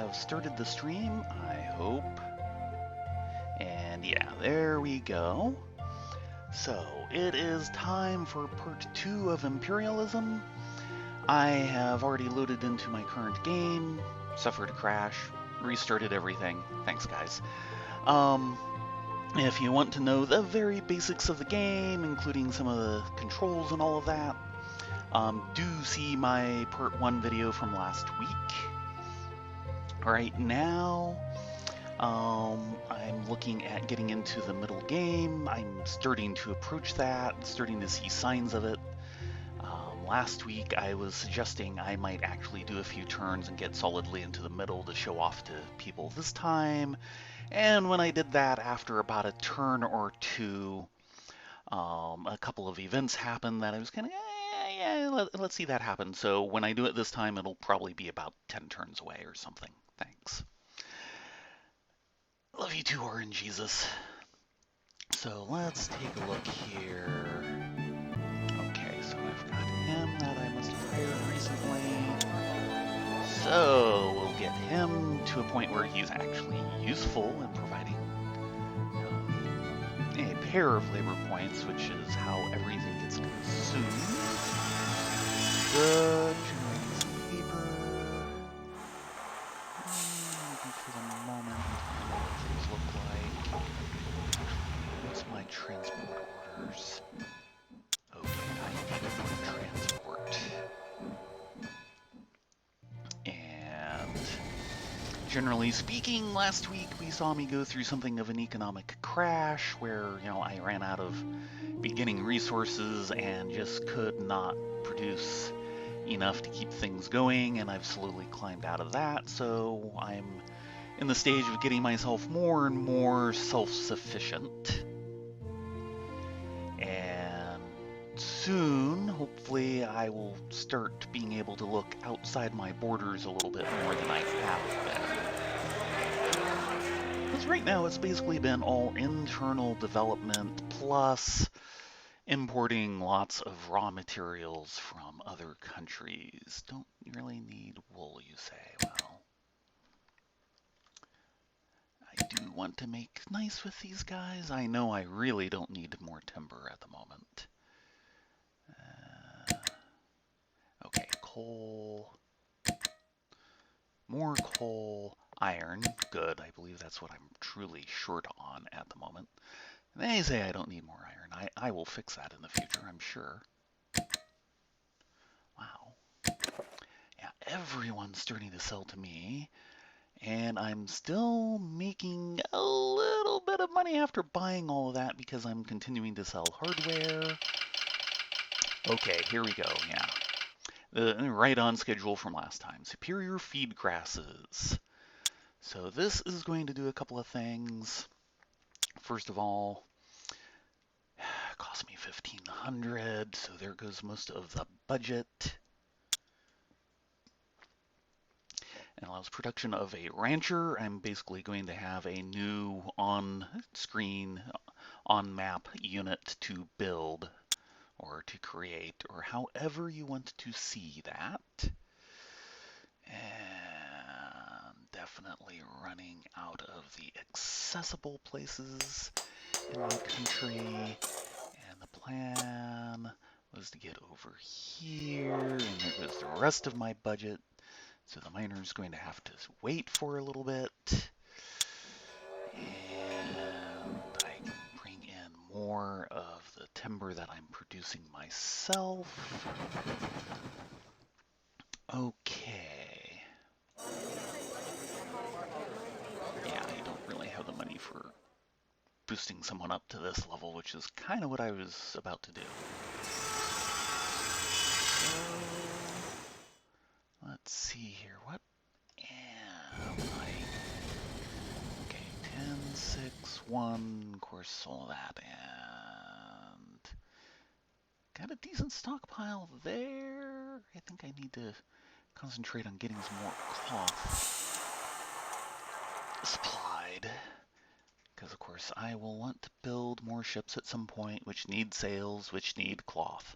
have started the stream, I hope. And yeah, there we go. So, it is time for part 2 of Imperialism. I have already loaded into my current game, suffered a crash, restarted everything. Thanks, guys. If you want to know the very basics of the game, including some of the controls and all of that, do see my part 1 video from last week. Right now, I'm looking at getting into the middle game. I'm starting to approach that, starting to see signs of it. Last week I was suggesting I might actually do a few turns and get solidly into the middle to show off to people this time. And when I did that, after about a turn or two, a couple of events happened that I was kind of, let's see that happen. So when I do it this time, it'll probably be about 10 turns away or something. Thanks. Love you too, Orange Jesus. So let's take a look here. Okay, so I've got him that I must have hired recently. So we'll get him to a point where he's actually useful in providing a pair of labor points, which is how everything gets consumed. Good. Generating some paper. For the moment, I know what things look like. What's my transport orders? Okay, I need more transport. And generally speaking, last week we saw me go through something of an economic crash where, I ran out of beginning resources and just could not produce enough to keep things going, and I've slowly climbed out of that, so I'm in the stage of getting myself more and more self-sufficient. And soon, hopefully, I will start being able to look outside my borders a little bit more than I have been. Because right now it's basically been all internal development plus importing lots of raw materials from other countries. Don't really need wool, you say? Well, I do want to make nice with these guys. I know I really don't need more timber at the moment. Okay, coal. More coal. Iron. Good. I believe that's what I'm truly short on at the moment. They say I don't need more iron. I will fix that in the future, I'm sure. Wow. Yeah, everyone's starting to sell to me. And I'm still making a little bit of money after buying all of that because I'm continuing to sell hardware. Okay, here we go, yeah. Right on schedule from last time. Superior feed grasses. So this is going to do a couple of things. First of all, it cost me $1,500, so there goes most of the budget. It allows production of a rancher. I'm basically going to have a new on-screen, on-map unit to build or to create, or however you want to see that. And definitely running out of the accessible places in my country. And the plan was to get over here, and there goes the rest of my budget. So the miner's going to have to wait for a little bit. And I can bring in more of the timber that I'm producing myself. Okay. Yeah, I don't really have the money for boosting someone up to this level, which is kind of what I was about to do. So, let's see here. What am I? Okay, 10, 6, 1, of course, all that, and got a decent stockpile there. I think I need to concentrate on getting some more cloth supplied, because of course I will want to build more ships at some point, which need sails, which need cloth.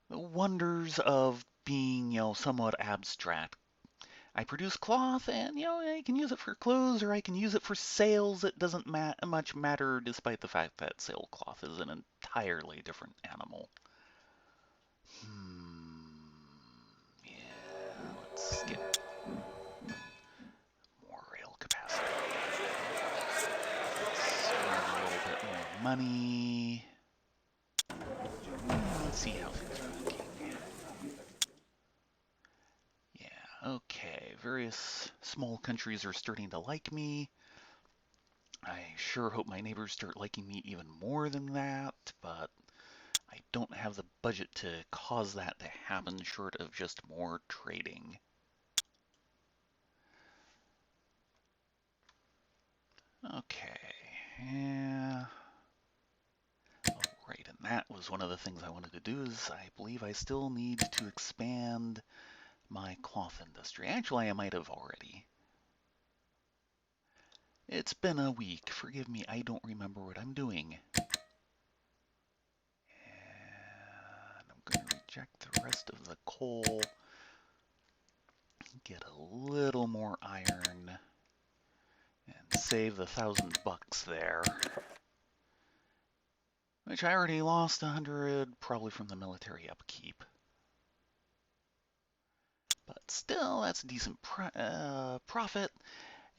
The wonders of being, somewhat abstract. I produce cloth, and I can use it for clothes or I can use it for sails. It doesn't much matter, despite the fact that sailcloth is an entirely different animal. Yeah, let's get more rail capacity. Let's earn a little bit more money. Let's see how things are looking. Yeah, okay. Various small countries are starting to like me. I sure hope my neighbors start liking me even more than that, but I don't have the budget to cause that to happen short of just more trading. Okay, yeah. Oh, right, and that was one of the things I wanted to do is I believe I still need to expand my cloth industry. Actually, I might have already. It's been a week. Forgive me, I don't remember what I'm doing. And I'm going to reject the rest of the coal. Get a little more iron. And save the $1,000 there. Which I already lost 100, probably from the military upkeep. But still, that's a decent profit.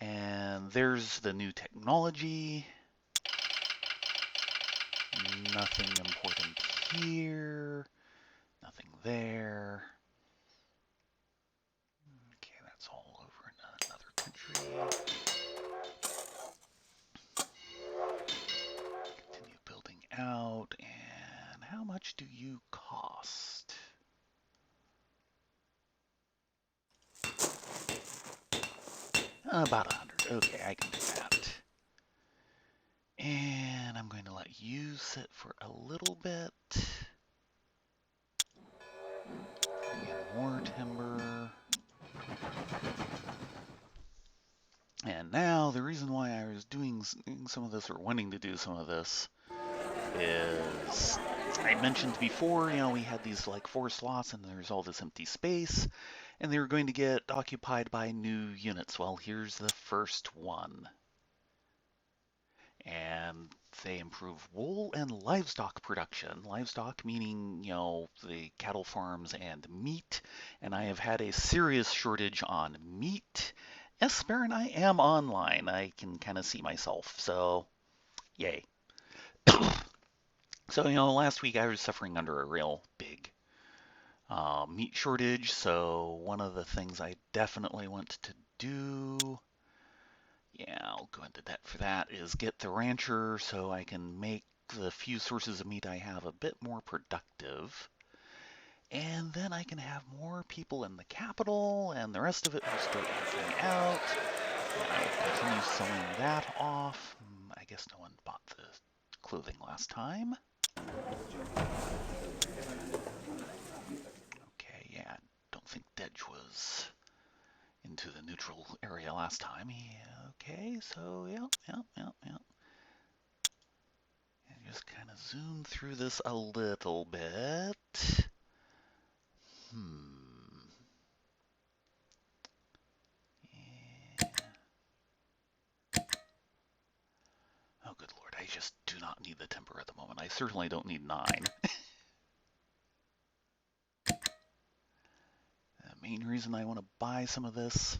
And there's the new technology. Nothing important here. Nothing there. Okay, that's all over in another country. Continue building out. And how much do you cost? About 100. Okay, I can do that. And I'm going to let you sit for a little bit. Bring in more timber. And now the reason why I was doing some of this or wanting to do some of this is I mentioned before, we had these like 4 slots and there's all this empty space and they were going to get occupied by new units. Well, here's the first one. And they improve wool and livestock production. Livestock meaning, the cattle farms and meat. And I have had a serious shortage on meat. Yes, Baron, I am online. I can kind of see myself. So, yay. So, last week I was suffering under a real big meat shortage. So, one of the things I definitely want to do, yeah, I'll go into debt for that, is get the rancher so I can make the few sources of meat I have a bit more productive. And then I can have more people in the capital, and the rest of it will start working out. And I will continue selling that off. I guess no one bought the clothing last time. Okay, yeah, I don't think Dedge was into the neutral area last time. Okay, so, yep. And just kind of zoom through this a little bit. Yeah. Oh, good lord, I just do not need the timber at the moment. I certainly don't need 9. The main reason I want to buy some of this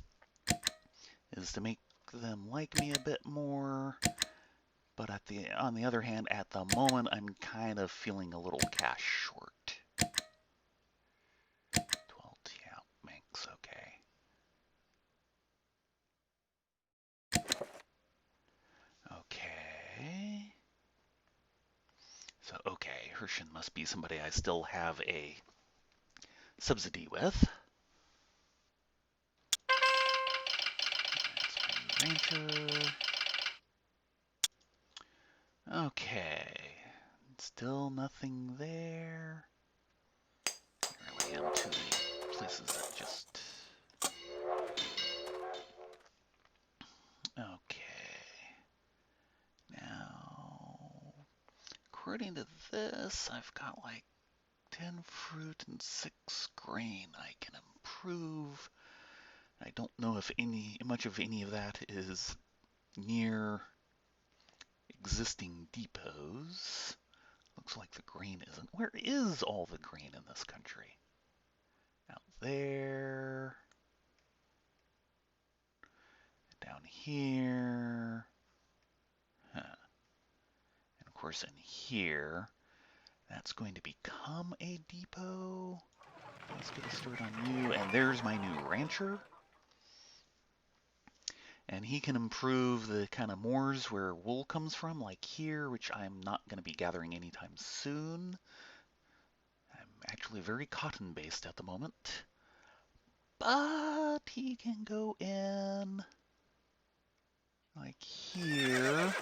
is to make them like me a bit more. But on the other hand, at the moment, I'm kind of feeling a little cash short. 12, yeah, Manx, okay. Okay. So, okay, Hershin must be somebody I still have a subsidy with. That's my rancher. Okay. Still nothing there. I really am to the places that just... Okay. Now, according to this, I've got like 10 fruit and 6 grain I can improve. I don't know if much of any of that is near existing depots. Looks like the grain isn't. Where is all the grain in this country? Out there. Down here. Huh. And of course in here, that's going to become a depot. Let's get a start on you. And there's my new rancher. And he can improve the kind of moors where wool comes from, like here, which I'm not going to be gathering anytime soon. I'm actually very cotton-based at the moment. But he can go in like here.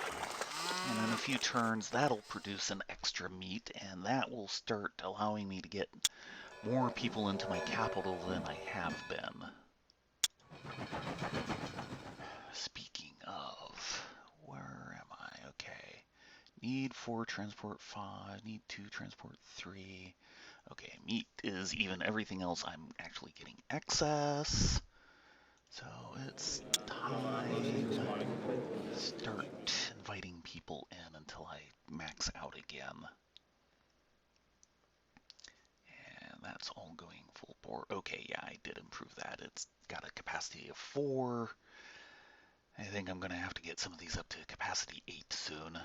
And in a few turns, that'll produce an extra meat, and that will start allowing me to get more people into my capital than I have been. Speaking of, where am I? Okay. Need 4, transport 5, need 2, transport 3. Okay, meat is even. Everything else I'm actually getting excess. So it's time to start inviting people in until I max out again. And that's all going full bore. Okay, yeah, I did improve that. It's got a capacity of 4. I think I'm going to have to get some of these up to capacity 8 soon.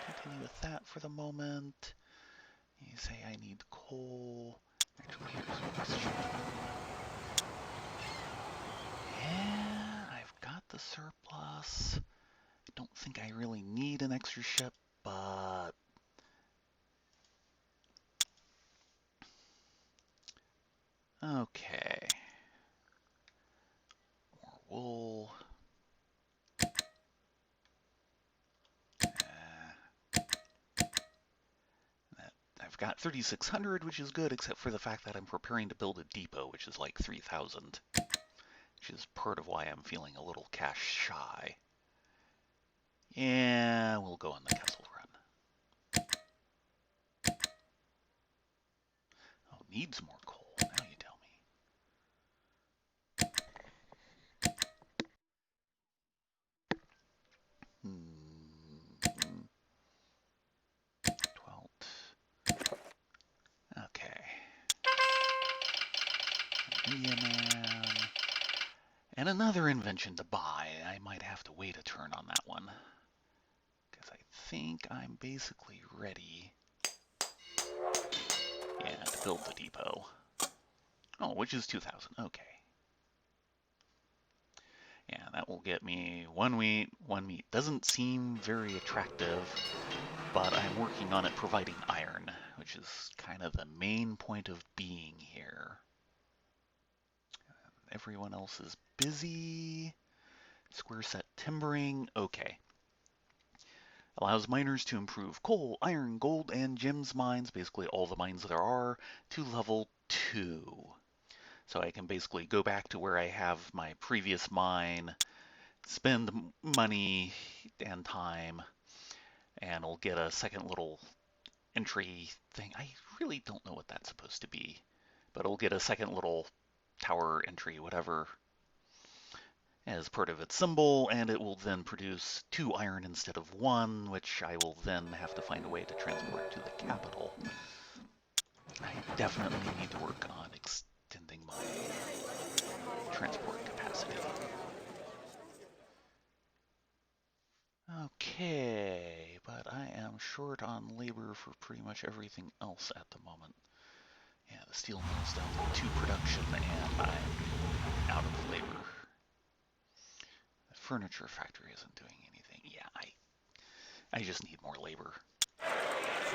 Continue with that for the moment. You say I need coal. Actually, here's a question. Yeah, I've got the surplus. I don't think I really need an extra ship, but okay. More wool. I've got 3,600, which is good, except for the fact that I'm preparing to build a depot, which is like 3,000, which is part of why I'm feeling a little cash shy. Yeah, we'll go on the Kessel run. Oh, needs more coal. Now you tell me. 12. Okay. India Man. And another invention to buy. I might have to wait a turn on that one, because I think I'm basically ready. Yeah, to build the depot. Oh, which is 2,000. Okay. Yeah, that will get me 1 wheat, 1 meat. Doesn't seem very attractive, but I'm working on it providing iron, which is kind of the main point of being here. Everyone else is busy. Square set timbering. Okay. Allows miners to improve coal, iron, gold, and gems mines, basically all the mines there are, to level 2. So I can basically go back to where I have my previous mine, spend money and time, and I'll get a second little entry thing. I really don't know what that's supposed to be, but I'll get a second little tower entry, whatever, as part of its symbol, and it will then produce 2 iron instead of 1, which I will then have to find a way to transport to the capital. I definitely need to work on extending my transport capacity. Okay, but I am short on labor for pretty much everything else at the moment. Yeah, the steel mill's down to 2 production, and I'm out of labor. The furniture factory isn't doing anything. Yeah, I just need more labor.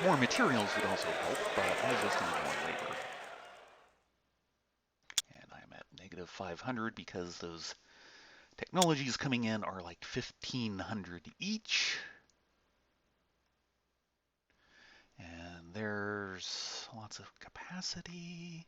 More materials would also help, but I just need more labor. And I'm at negative 500 because those technologies coming in are like 1,500 each. And there's lots of capacity.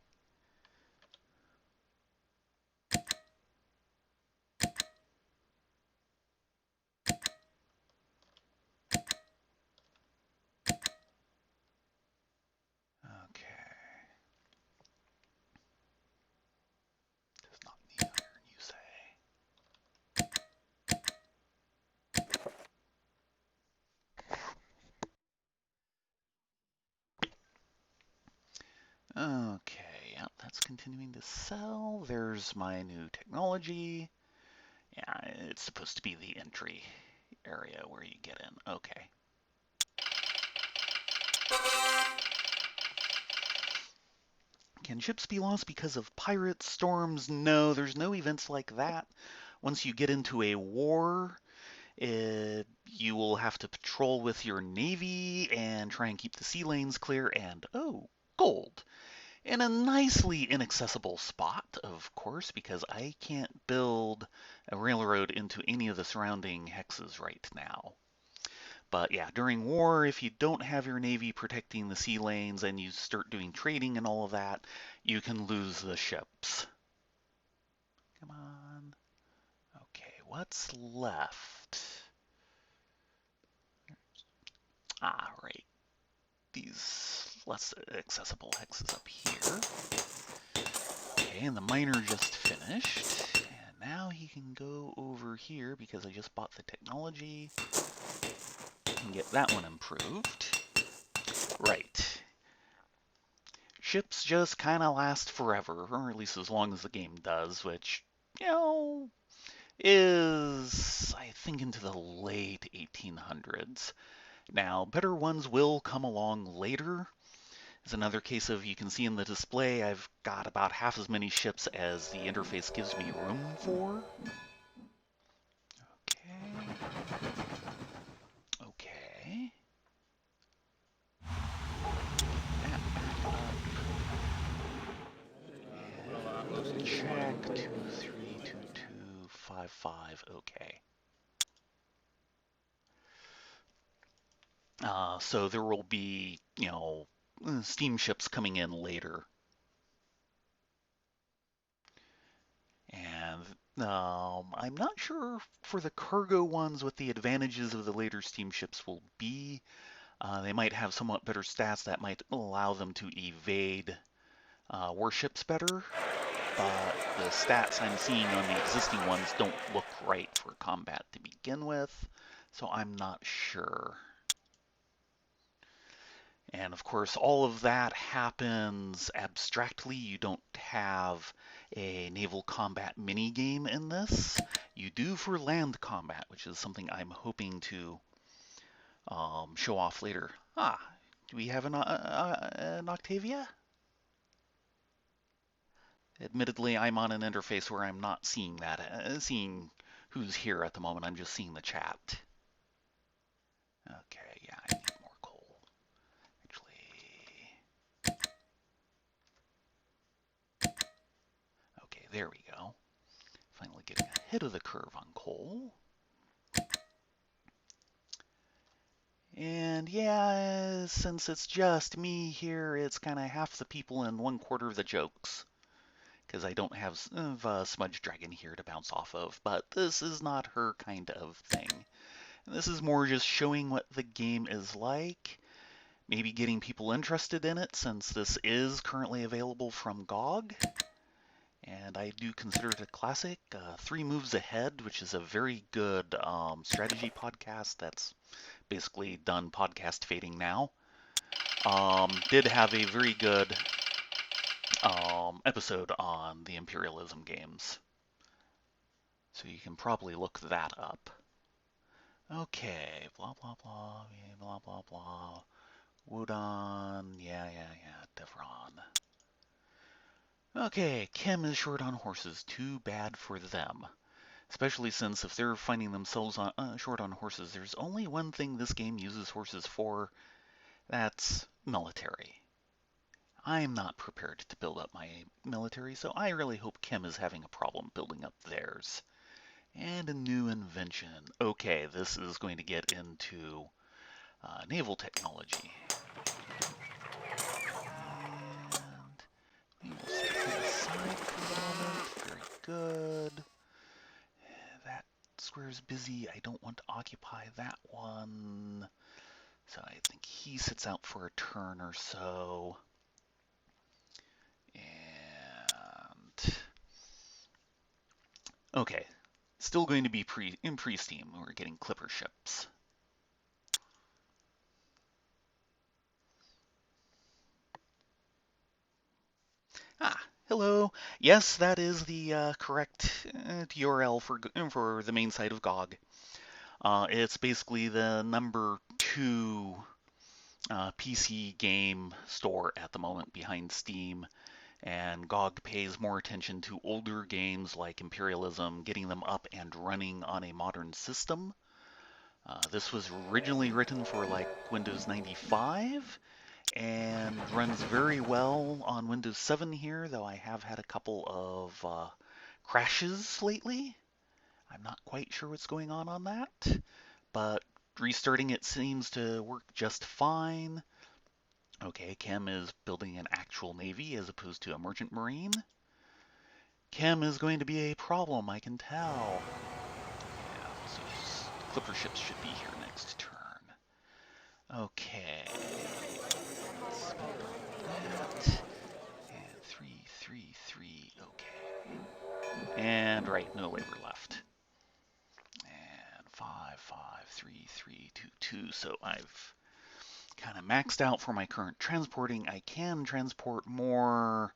Okay, yeah, that's continuing to sell. There's my new technology. Yeah, it's supposed to be the entry area where you get in. Okay. Can ships be lost because of pirates, storms? No, there's no events like that. Once you get into a war, you will have to patrol with your navy and try and keep the sea lanes clear. And oh, gold. In a nicely inaccessible spot, of course, because I can't build a railroad into any of the surrounding hexes right now. But yeah, during war, if you don't have your navy protecting the sea lanes and you start doing trading and all of that, you can lose the ships. Come on. Okay, what's left? Ah, right. These less accessible hexes up here. Okay, and the miner just finished. And now he can go over here because I just bought the technology and get that one improved. Right. Ships just kind of last forever, or at least as long as the game does, which, you know, is, I think, into the late 1800s. Now, better ones will come along later. It's another case of, you can see in the display, I've got about half as many ships as the interface gives me room for. Okay. Okay. That back up. And check 232255. Okay. So there will be, steamships coming in later. And I'm not sure for the cargo ones what the advantages of the later steamships will be. They might have somewhat better stats that might allow them to evade warships better, but the stats I'm seeing on the existing ones don't look right for combat to begin with, so I'm not sure. And of course, all of that happens abstractly. You don't have a naval combat mini game in this. You do for land combat, which is something I'm hoping to show off later. Ah, do we have an Octavia? Admittedly, I'm on an interface where I'm not seeing that, seeing who's here at the moment. I'm just seeing the chat. Okay, yeah, I need more coal. Actually, okay, there we go. Finally getting ahead of the curve on coal. And yeah, since it's just me here, it's kind of half the people and 1/4 of the jokes. Because I don't have Smudge Dragon here to bounce off of, but this is not her kind of thing. This is more just showing what the game is like, maybe getting people interested in it since this is currently available from GOG. And I do consider it a classic. 3 Moves Ahead, which is a very good strategy podcast that's basically done podcast fading now, did have a very good episode on the Imperialism games. So you can probably look that up. Okay, blah, blah, blah, blah, blah, blah. Wudon, yeah, Devron. Okay, Kim is short on horses. Too bad for them. Especially since if they're finding themselves short on horses, there's only one thing this game uses horses for. That's military. I'm not prepared to build up my military, so I really hope Kim is having a problem building up theirs. And a new invention. Okay, this is going to get into naval technology. And we will step aside for the moment. Very good. That square's busy. I don't want to occupy that one. So I think he sits out for a turn or so. And okay, still going to be in pre-steam. We're getting clipper ships. Ah, hello. Yes, that is the correct URL for the main site of GOG. It's basically the number two PC game store at the moment behind Steam, and GOG pays more attention to older games like Imperialism, getting them up and running on a modern system. This was originally written for like Windows 95 and runs very well on Windows 7 here, though I have had a couple of crashes lately. I'm not quite sure what's going on that, but restarting it seems to work just fine. Okay, Chem is building an actual navy as opposed to a merchant marine. Chem is going to be a problem, I can tell. Yeah, so clipper ships should be here next turn. Okay. Let's that. And 3, 3, 3. Okay. And right, no labor left. And 5, 5, 3, 3, 2, 2. So I've kind of maxed out for my current transporting. I can transport more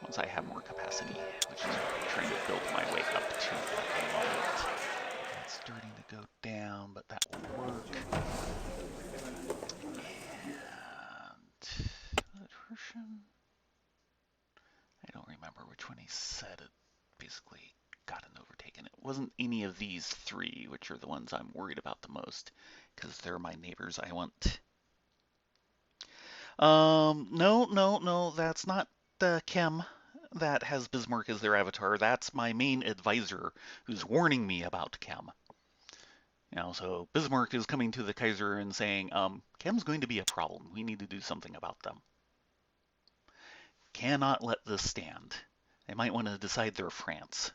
once I have more capacity, which is what I'm trying to build my way up to at the moment. It's starting to go down, but that will work. And attrition? I don't remember which one he said it basically got an overtaken. It wasn't any of these three, which are the ones I'm worried about the most, because they're my neighbors I want. No, that's not Chem that has Bismarck as their avatar. That's my main advisor who's warning me about Chem. So Bismarck is coming to the Kaiser and saying, Chem's going to be a problem. We need to do something about them. Cannot let this stand. They might want to decide they're France.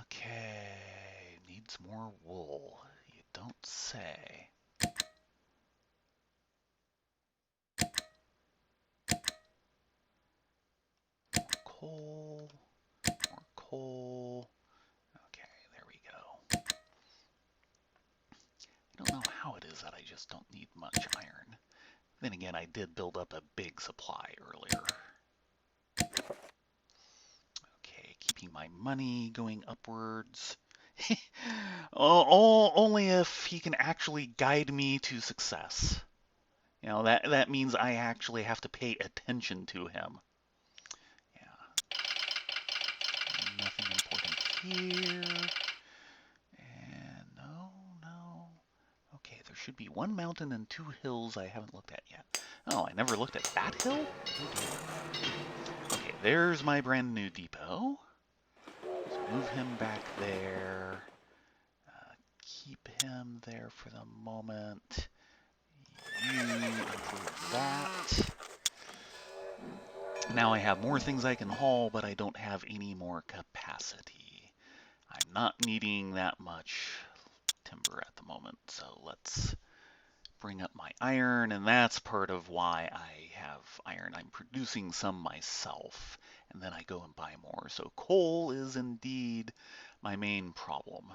Okay, needs more wool. You don't say. More coal, more coal. Okay, there we go. I don't know how it is that I just don't need much iron. Then again, I did build up a big supply earlier. Okay, keeping my money going upwards. Only if he can actually guide me to success. That means I actually have to pay attention to him. Yeah. Nothing important here. And no. Okay, there should be one mountain and two hills I haven't looked at yet. Oh, I never looked at that hill? Okay, there's my brand new depot. Let's move him back there. Keep him there for the moment. You improve that. Now I have more things I can haul, but I don't have any more capacity. I'm not needing that much timber at the moment, so let's bring up my iron, and that's part of why I have iron. I'm producing some myself, and then I go and buy more. So coal is indeed my main problem.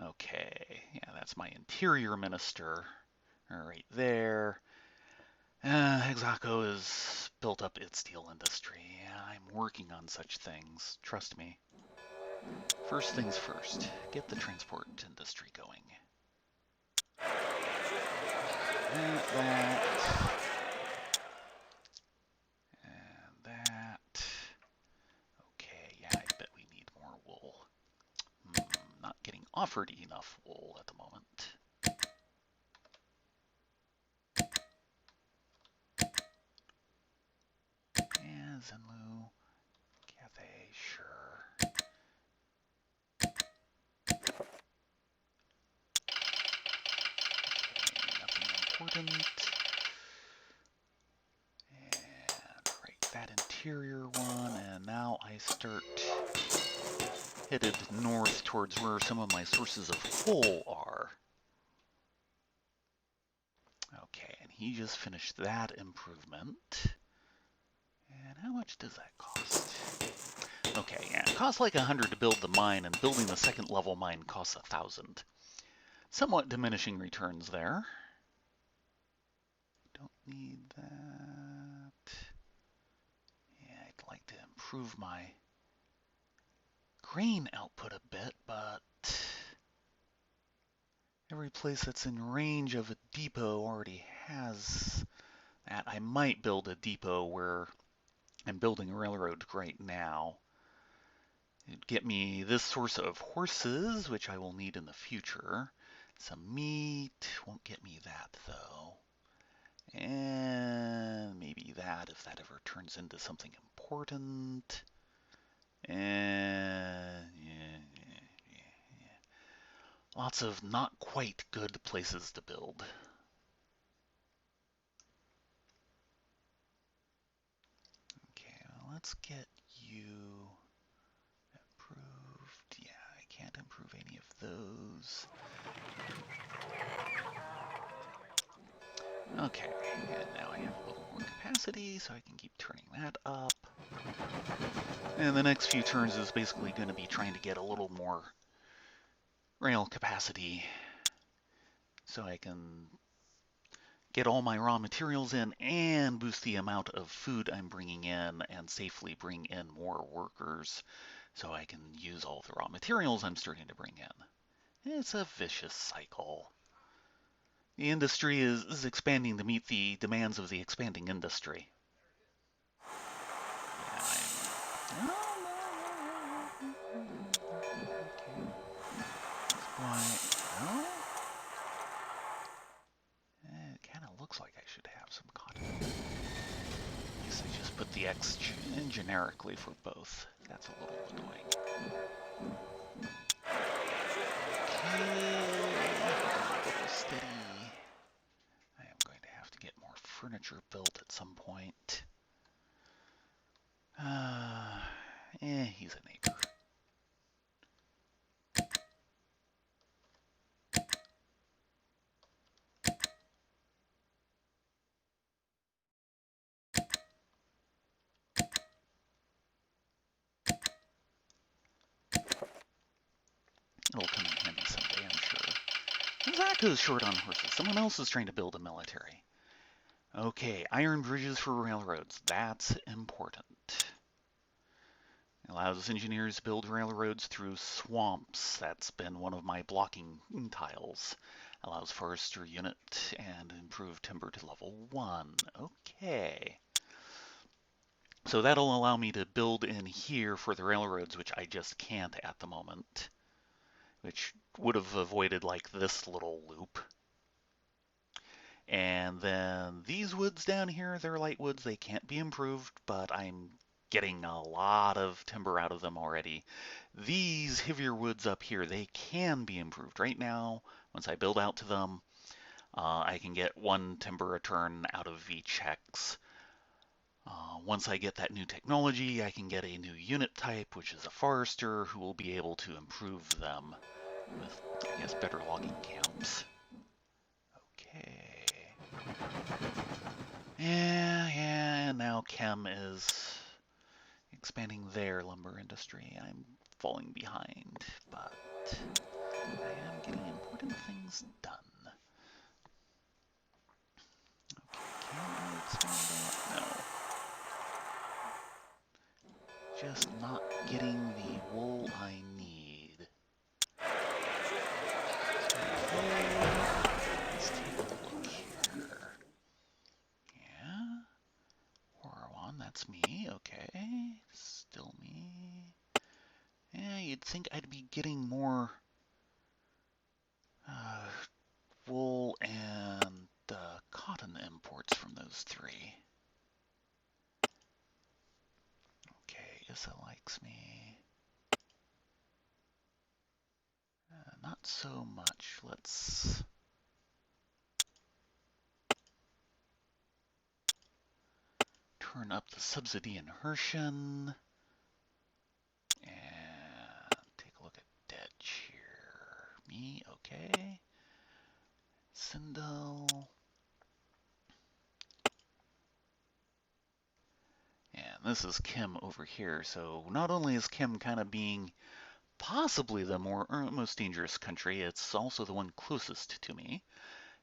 Okay, yeah, that's my interior minister right there. Hexaco has built up its steel industry. I'm working on such things, trust me. First things first, get the transport industry going. That. And that. Okay, yeah, I bet we need more wool. Not getting offered enough wool at the moment. Yeah, Zenlu, Cathay, sure. Okay, nothing important. And right, that interior one, and now I start headed north towards where some of my sources of coal are. Okay, and he just finished that improvement. And how much does that cost? Okay, yeah, it costs like 100 to build the mine, and building the second level mine costs 1,000. Somewhat diminishing returns there. Don't need that. Yeah, I'd like to improve my grain output a bit, but every place that's in range of a depot already has that. I might build a depot where I'm building a railroad right now. It'd get me this source of horses, which I will need in the future. Some meat, won't get me that though. And maybe that if that ever turns into something important. And yeah. Lots of not quite good places to build. Okay, well, let's get you improved. Yeah, I can't improve any of those. Okay, and now I have a little more capacity, so I can keep turning that up. And the next few turns is basically going to be trying to get a little more rail capacity so I can get all my raw materials in and boost the amount of food I'm bringing in and safely bring in more workers so I can use all the raw materials I'm starting to bring in. It's a vicious cycle. The industry is expanding to meet the demands of the expanding industry. Yeah, no, no. It kind of looks like I should have some cotton. I guess I just put the X in generically for both. That's a little annoying. Okay, steady. I am going to have to get more furniture built at some point. He's a neighbor. It'll come in handy someday, I'm sure. Zach's short on horses. Someone else is trying to build a military. Okay, iron bridges for railroads. That's important. It allows engineers to build railroads through swamps. That's been one of my blocking tiles. Allows forester unit and improve timber to level 1. Okay. So that'll allow me to build in here for the railroads, which I just can't at the moment. Which would have avoided like this little loop. And then these woods down here, they're light woods. They can't be improved, but I'm getting a lot of timber out of them already. These heavier woods up here, they can be improved. Right now, once I build out to them, I can get 1 timber a turn out of each hex. Once I get that new technology, I can get a new unit type, which is a forester, who will be able to improve them with, I guess, better logging camps. Okay. Yeah, and now Chem is expanding their lumber industry. I'm falling behind, but I am getting important things done. Okay, can I expand that? No. Just not getting the wool I need. Let's take a look here. Yeah. Horror that's me. Okay. Still me. Yeah, you'd think I'd be getting more wool and cotton imports from those 3. Okay, Issa likes me. Not so much. Let's turn up the subsidy in Hershen. And take a look at Dedge here. Me, okay. Sindel. And this is Kim over here. So not only is Kim kind of being possibly the most dangerous country. It's also the one closest to me.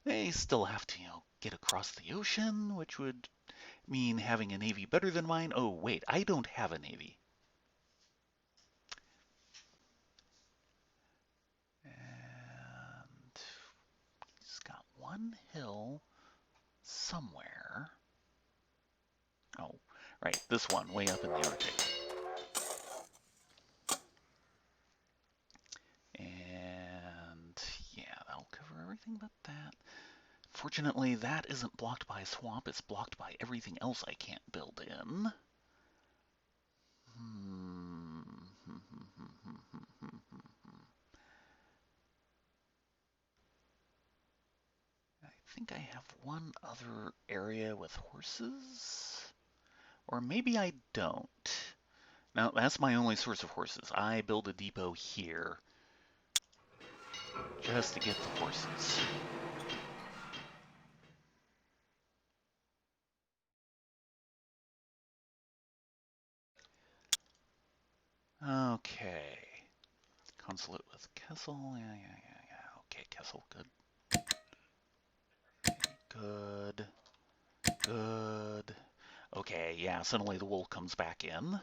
They still have to, get across the ocean, which would mean having a navy better than mine. Oh, wait, I don't have a navy. And he's got one hill somewhere. Oh, right, this one, way up in the Arctic. And yeah, that'll cover everything but that. Fortunately, that isn't blocked by a swamp. It's blocked by everything else I can't build in. I think I have one other area with horses. Or maybe I don't. Now, that's my only source of horses. I build a depot here just to get the horses. Okay. Consulate with Kessel. Yeah. Okay, Kessel, good. Good. Good. Okay, yeah, suddenly the wool comes back in.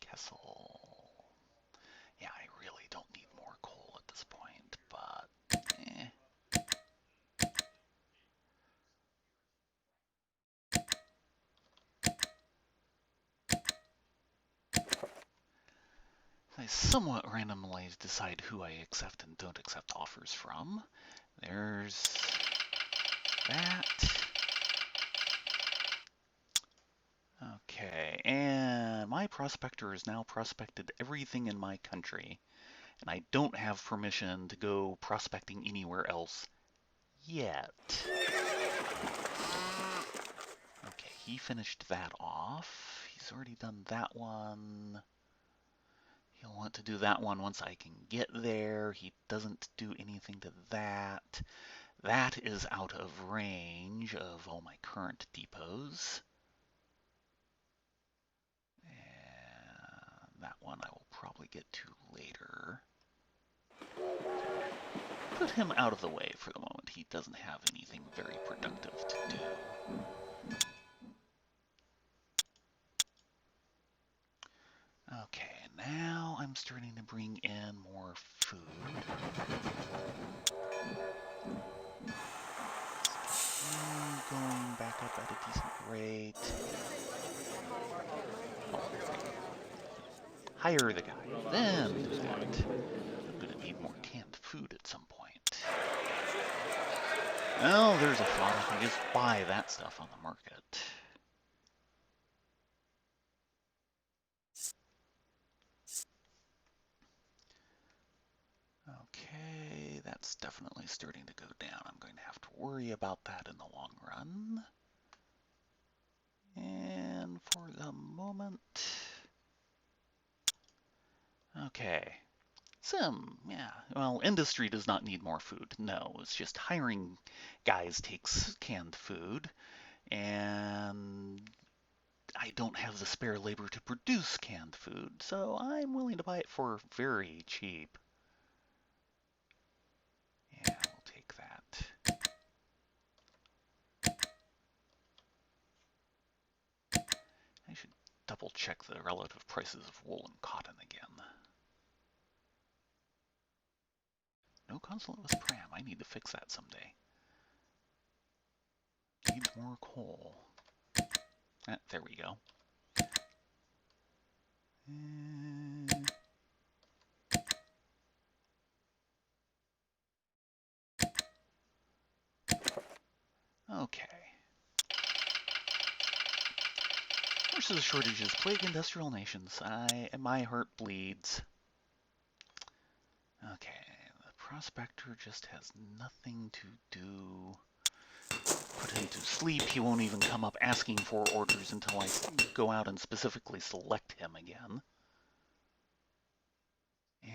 Kessel. Yeah, I really don't need more coal at this point, but eh. I somewhat randomly decide who I accept and don't accept offers from. There's that. Okay, and my prospector has now prospected everything in my country, and I don't have permission to go prospecting anywhere else yet. Okay, he finished that off. He's already done that one. He'll want to do that one once I can get there. He doesn't do anything to that. That is out of range of all my current depots. And that one I will probably get to later. Put him out of the way for the moment. He doesn't have anything very productive to do. Okay, now I'm starting to bring in more food. Going back up at a decent rate. Hire the guy, then do that. I'm gonna need more canned food at some point. Well, there's a thought. I can just buy that stuff on the market. Okay, that's definitely starting to go down. I'm going to have to worry about that in the long run. And for the moment... Okay. Yeah. Well, industry does not need more food. No, it's just hiring guys takes canned food. And I don't have the spare labor to produce canned food, so I'm willing to buy it for very cheap. Yeah, we'll take that. I should double check the relative prices of wool and cotton again. No consulate with Pram. I need to fix that someday. Needs more coal. There we go. Okay. Resources shortages plague industrial nations. My heart bleeds. Okay, the prospector just has nothing to do. Put him to sleep. He won't even come up asking for orders until I go out and specifically select him again. And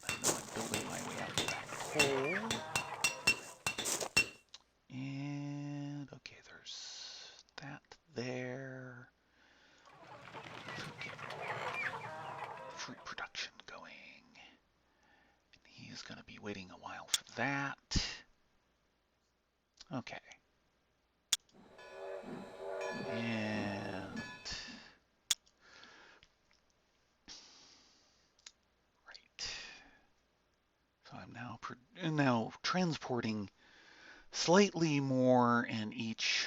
I know I'm building my way out of that coal. And okay, there's that there. waiting a while for that. Okay. And right. So I'm now transporting slightly more in each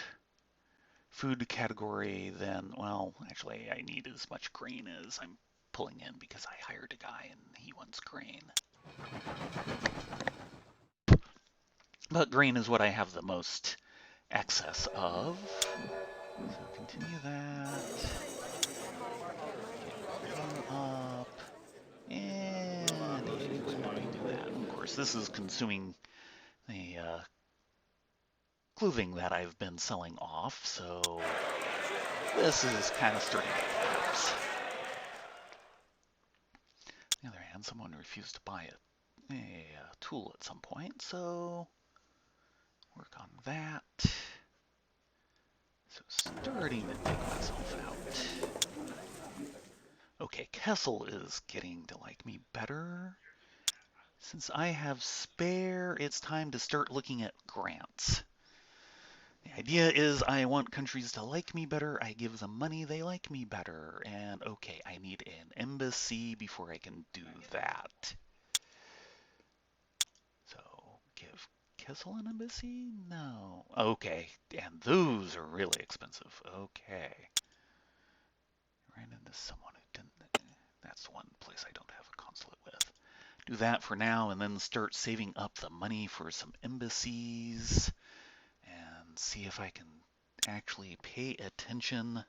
food category than, well, actually I need as much grain as I'm pulling in because I hired a guy and he wants grain. But grain is what I have the most excess of. So continue that. Get you up. And let me do that. And of course, this is consuming the clothing that I've been selling off, so this is kind of starting to collapse. On the other hand, someone refused to buy a tool at some point, so work on that. So starting to dig myself out. Okay, Kessel is getting to like me better. Since I have spare, it's time to start looking at grants. The idea is I want countries to like me better. I give them money, they like me better. And okay, I need an embassy before I can do that. So give Kessel an embassy? No. Okay, and those are really expensive. Okay. Ran into someone who didn't. That's one place I don't have a consulate with. Do that for now and then start saving up the money for some embassies and see if I can actually pay attention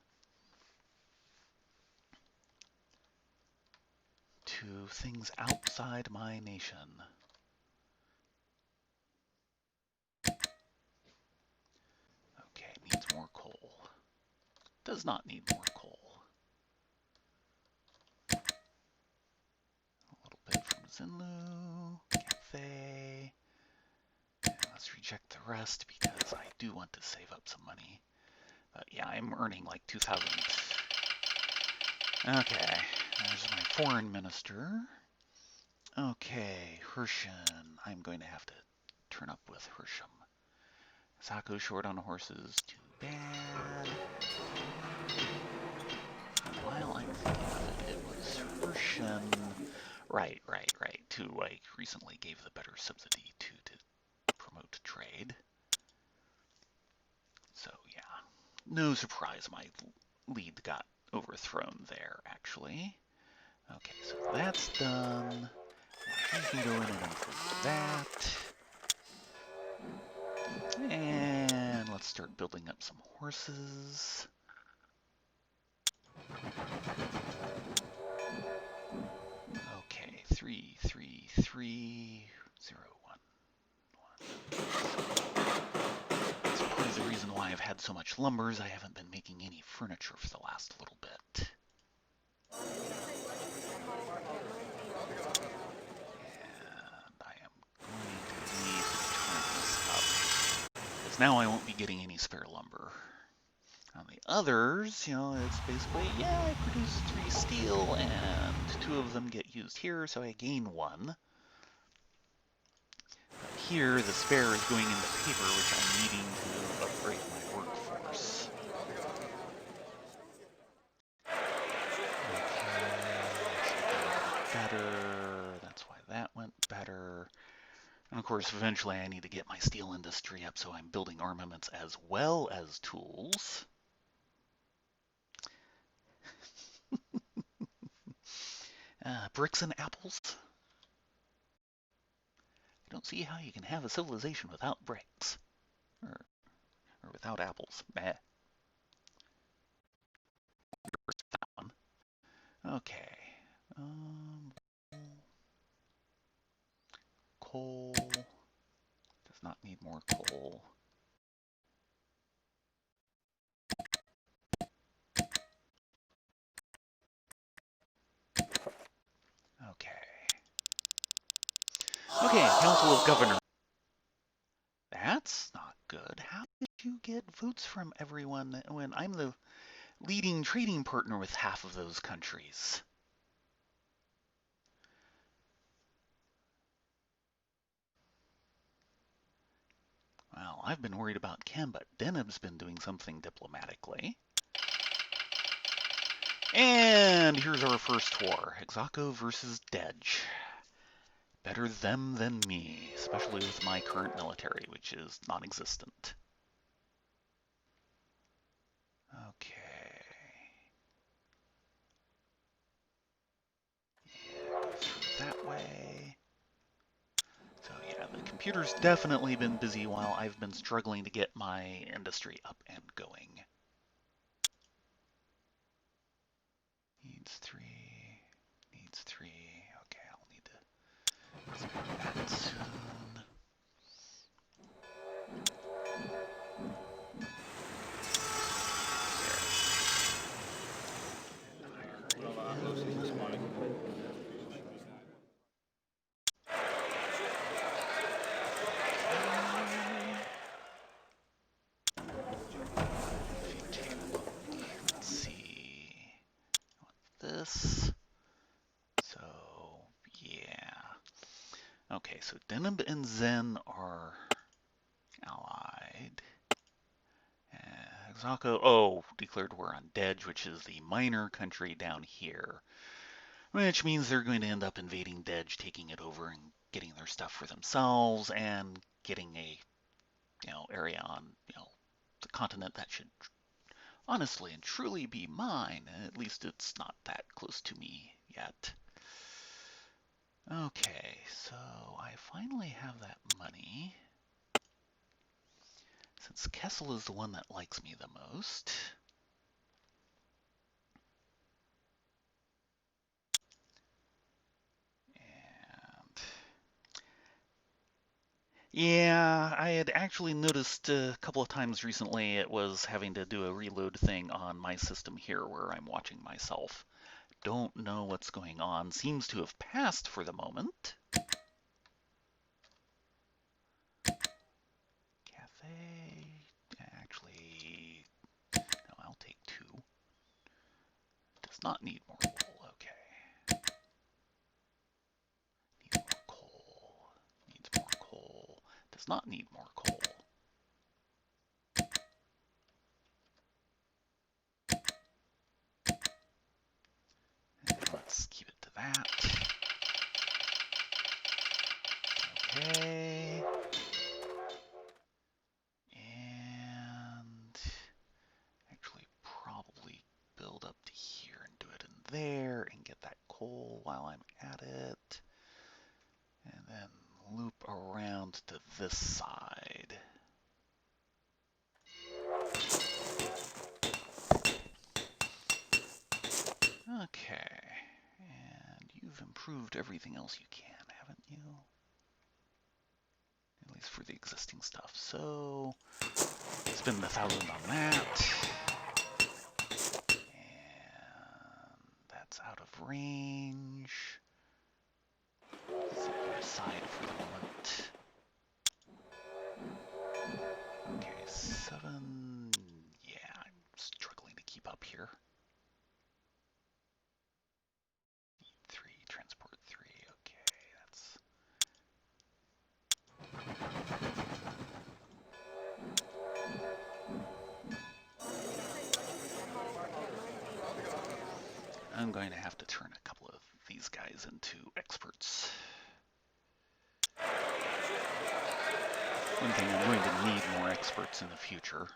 to things outside my nation. Okay, needs more coal. Does not need more coal. A little bit from Zinlu, Cafe. And let's reject the rest because I do want to save up some money. But yeah, I'm earning like 2,000. Okay, there's my foreign minister. Okay, Hershon. I'm going to have to turn up with Hersham. Sako short on horses. Too bad. While I'm thinking of it, it was Hershon. Right. Who I recently gave the better subsidy to promote trade. So yeah, no surprise my lead got overthrown there, actually. Okay, so that's done. Now he can go in and improve that. And let's start building up some horses. Okay, 3, 3, 3, 0, 1, 1. That's part of the reason why I've had so much lumber is I haven't been making any furniture for the last little bit. And I am going to need to turn this up, because now I won't be getting any spare lumber. On the others, you know, it's basically, yeah, I produce 3 steel, and 2 of them get used here, so I gain 1. But here, the spare is going into paper, which I'm needing to upgrade my workforce. Okay, better. That's why that went better. And of course, eventually I need to get my steel industry up, so I'm building armaments as well as tools. Bricks and apples. I don't see how you can have a civilization without bricks. Or without apples. Meh. That one. Okay. Coal. Does not need more coal. Okay, Council of Governors. That's not good. How did you get votes from everyone when I'm the leading trading partner with half of those countries? Well, I've been worried about Ken, but Denib's been doing something diplomatically. And here's our first war. Exako versus Dej. Better them than me, especially with my current military, which is non-existent. Okay. Yeah, go through that way. So yeah, the computer's definitely been busy while I've been struggling to get my industry up and going. Needs three. Needs three. Okay, I'll need to spend that soon. Let's see. This. So, yeah. Okay, so Denib and Zen are allied. Exako, declared war on Dej, which is the minor country down here. Which means they're going to end up invading Dej, taking it over and getting their stuff for themselves and getting a, area on, the continent that should honestly and truly be mine. At least it's not that close to me yet. Okay, so I finally have that money. Since Kessel is the one that likes me the most. And yeah, I had actually noticed a couple of times recently it was having to do a reload thing on my system here where I'm watching myself. Don't know what's going on. Seems to have passed for the moment. Cafe. Actually, no, I'll take two. Does not need more wool. Okay. Needs more coal. Needs more coal. Does not need more coal. Let's keep it to that. Okay. And actually probably build up to here and do it in there and get that coal while I'm at it. And then loop around to this side. Okay. And you've improved everything else you can, haven't you? At least for the existing stuff. So spend 1,000 on that. And that's out of range. Set you aside for the moment. Okay, 7. Yeah, I'm struggling to keep up here. 3, transport 3. Okay, that's. I'm going to have to turn a couple of these guys into experts. One thing, I'm going to need more experts in the future.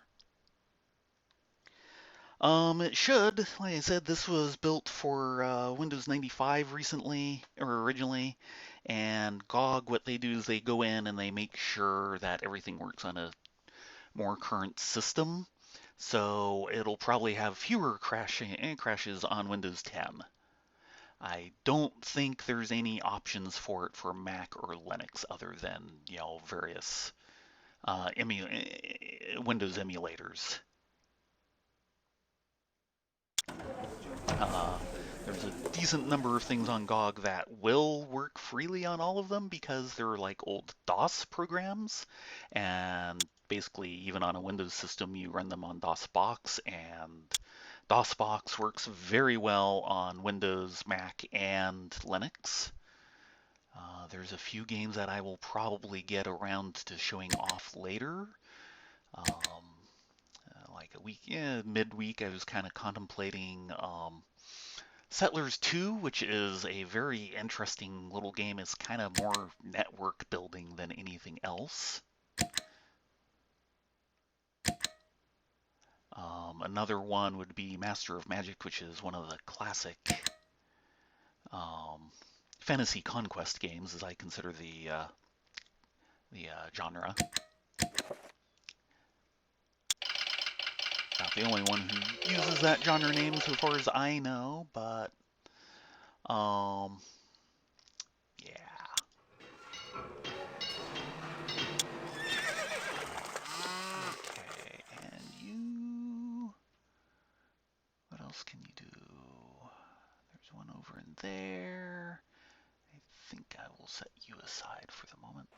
It should. Like I said, this was built for Windows 95 recently, or originally, and GOG, what they do is they go in and they make sure that everything works on a more current system. So it'll probably have fewer crashes on Windows 10. I don't think there's any options for it for Mac or Linux other than, various Windows emulators. There's a decent number of things on GOG that will work freely on all of them because they're like old DOS programs. And basically, even on a Windows system, you run them on DOSBox, and DOSBox works very well on Windows, Mac, and Linux. There's a few games that I will probably get around to showing off later. Like a week, midweek, I was kind of contemplating Settlers 2, which is a very interesting little game. It's kind of more network building than anything else. Another one would be Master of Magic, which is one of the classic fantasy conquest games, as I consider the genre. Not the only one who uses that genre name, so far as I know, but yeah. Okay, and you. What else can you do? There's one over in there. I think I will set you aside for the moment.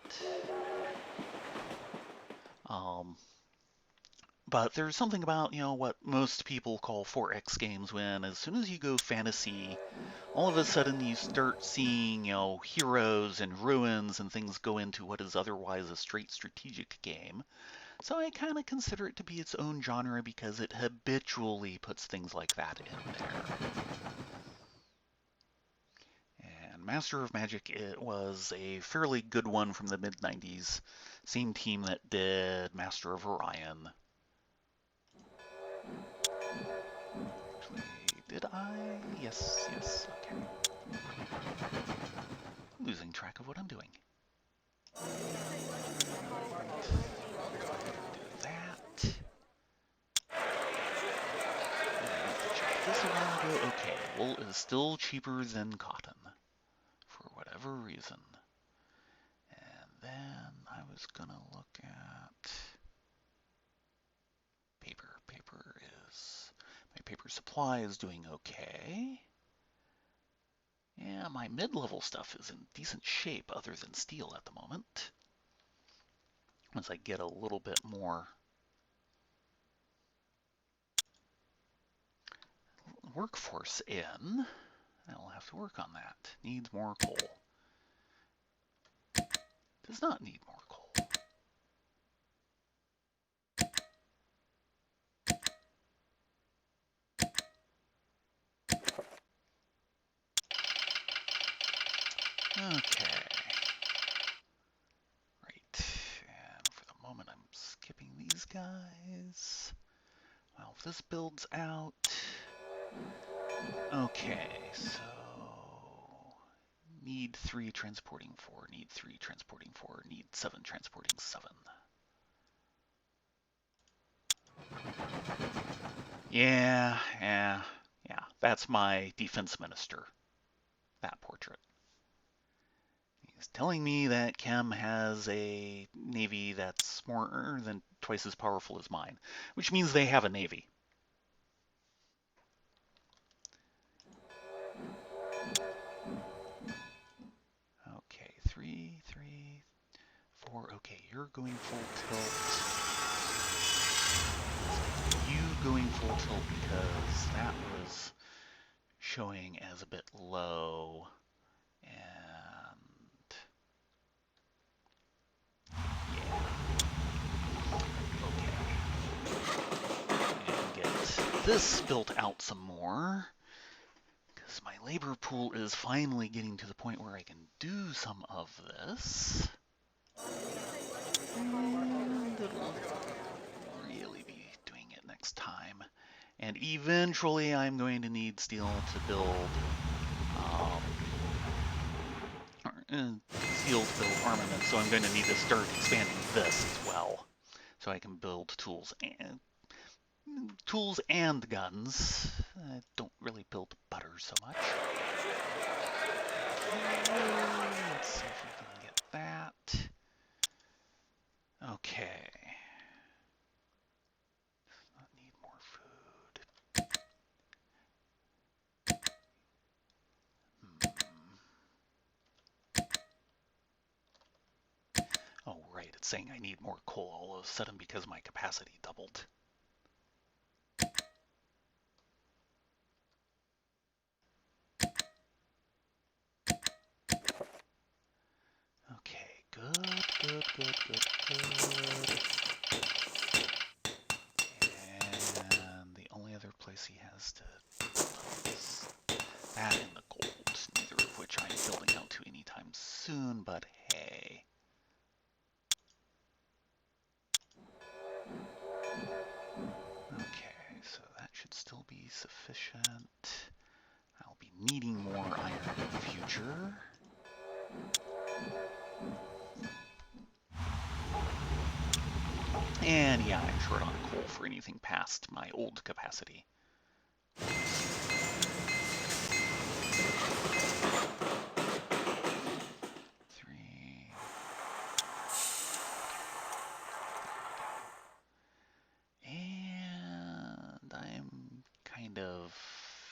But there's something about, what most people call 4X games when as soon as you go fantasy, all of a sudden you start seeing, heroes and ruins and things go into what is otherwise a straight strategic game. So I kind of consider it to be its own genre because it habitually puts things like that in there. And Master of Magic, it was a fairly good one from the mid-90s. Same team that did Master of Orion. Actually, did I? Yes, okay. Losing track of what I'm doing. Do that. Check this a while ago. Okay, wool is still cheaper than cotton for whatever reason. And then I was gonna look at paper. My paper supply is doing okay. Yeah, my mid-level stuff is in decent shape other than steel at the moment. Once I get a little bit more workforce in, I'll have to work on that. Needs more coal. Does not need more coal. Okay. Right. And for the moment, I'm skipping these guys. Well, if this builds out. Okay, so need 3 transporting 4, need 3 transporting 4, need 7 transporting 7. Yeah. That's my defense minister. That portrait. He's telling me that Chem has a navy that's more than twice as powerful as mine, which means they have a navy. Okay, 3, 3, 4. Okay, you're going full tilt. You going full tilt because that was showing as a bit low. And yeah. Okay. And get this built out some more. Because my labor pool is finally getting to the point where I can do some of this. And it'll really be doing it next time. And eventually I'm going to need steel to build armament, so I'm going to need to start expanding this as well. So I can build tools and guns. I don't really build butter so much. Let's see if we can get that. Okay. I need more food. Oh, right, it's saying I need more coal all of a sudden because my capacity doubled. good, good, good, good. And the only other place he has to build is that and the gold, neither of which I'm building out to anytime soon, but hey. Okay, so that should still be sufficient. I'll be needing more iron in the future. And yeah, I'm short on coal for anything past my old capacity. 3. And I'm kind of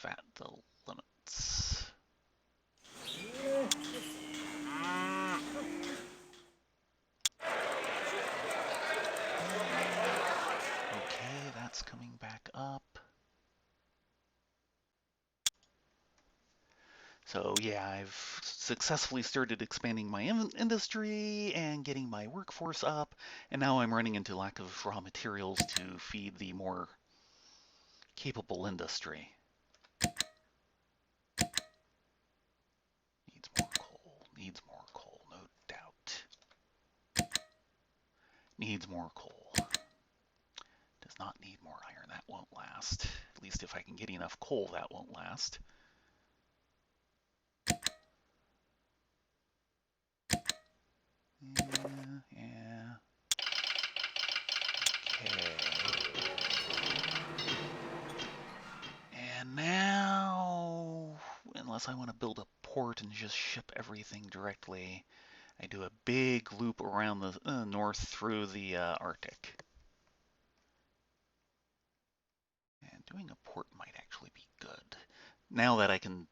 at the limits. Okay, that's coming back up. So yeah, I've successfully started expanding my industry and getting my workforce up, and now I'm running into lack of raw materials to feed the more capable industry. Needs more coal, no doubt. Needs more coal. Does not need more iron, that won't last. At least if I can get enough coal, that won't last. Yeah. Okay. And now, unless I want to build a port and just ship everything directly, I do a big loop around the north through the Arctic. And doing a port might actually be good. Now that I can,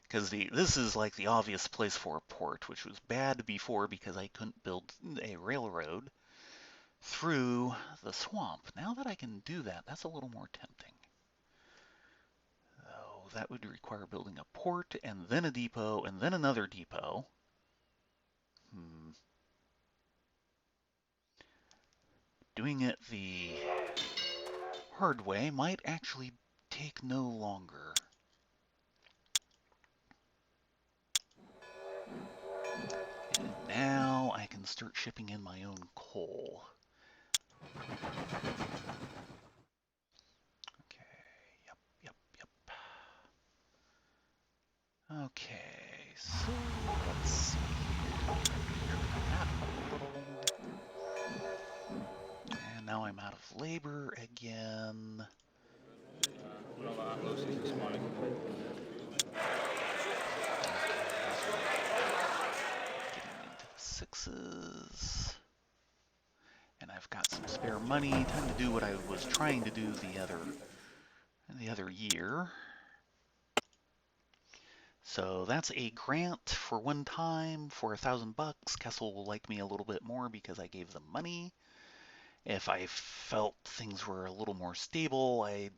because this is like the obvious place for a port, which was bad before because I couldn't build a railroad through the swamp. Now that I can do that, that's a little more tempting. Though that would require building a port and then a depot and then another depot. Doing it the hard way might actually take no longer. And now I can start shipping in my own coal. Okay, yep. Okay, so let's see. And now I'm out of labor again. Getting into the 6s. And I've got some spare money. Time to do what I was trying to do the other year. So that's a grant for one time for $1,000. Kessel will like me a little bit more because I gave them money. If I felt things were a little more stable, I'd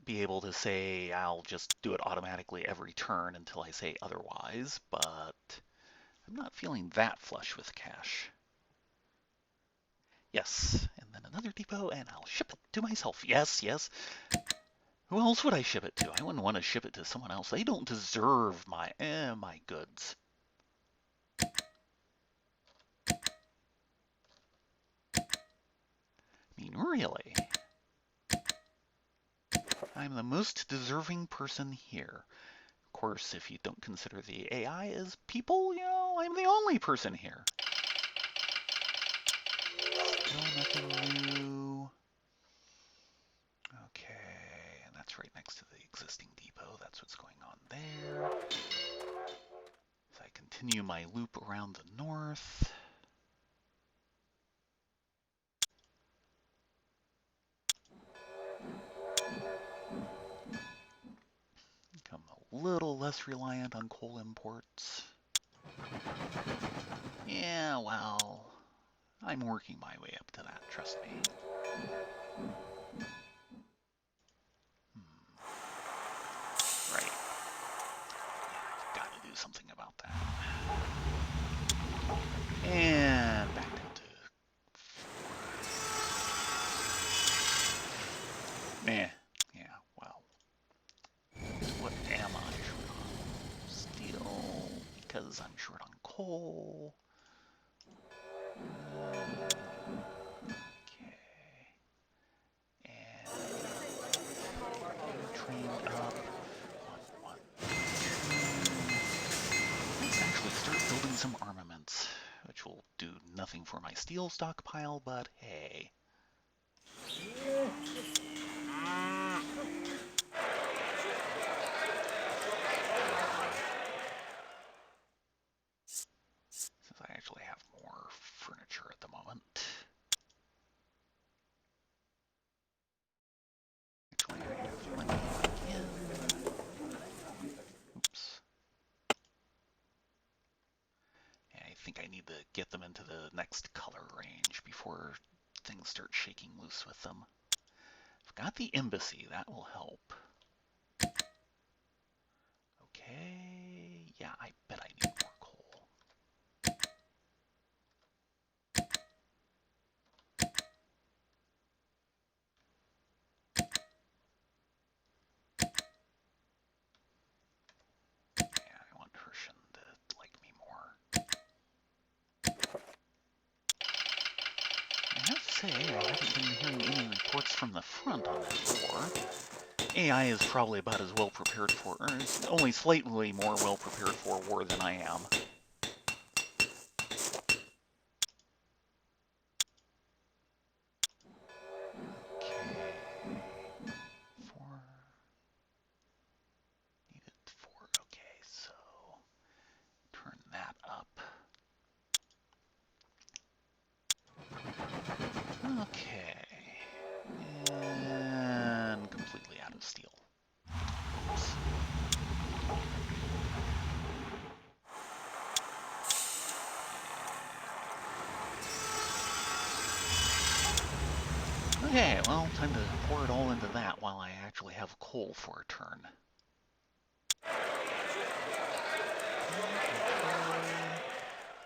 be able to say I'll just do it automatically every turn until I say otherwise, but I'm not feeling that flush with cash. Yes, and then another depot, and I'll ship it to myself. Yes. Who else would I ship it to? I wouldn't want to ship it to someone else. They don't deserve my goods. I mean, really. I'm the most deserving person here. Of course, if you don't consider the AI as people, I'm the only person here. Still nothing new. Okay, and that's right next to the existing depot. That's what's going on there. As I continue my loop around the north. Become a little less reliant on coal imports. Yeah, well, I'm working my way up to that, trust me. Right. Yeah, I've got to do something about that. And because I'm short on coal. Okay. And trained up. Let's actually start building some armaments, which will do nothing for my steel stockpile, but hey. Since I actually have more furniture at the moment. Actually, I have money again. Oops. And I think I need to get them into the next color range before things start shaking loose with them. I've got the embassy, that will help. Okay, yeah, I bet I need more coal. Yeah, I want Hershen to like me more. I have to say, I haven't been hearing any reports from the front on that war. AI is probably about as well prepared for, or only slightly more well prepared for war than I am. Needed 4. Okay, so turn that up. Okay. And completely out of steel. Oops. Okay, well, time to pour it all into that while I actually have coal for a turn.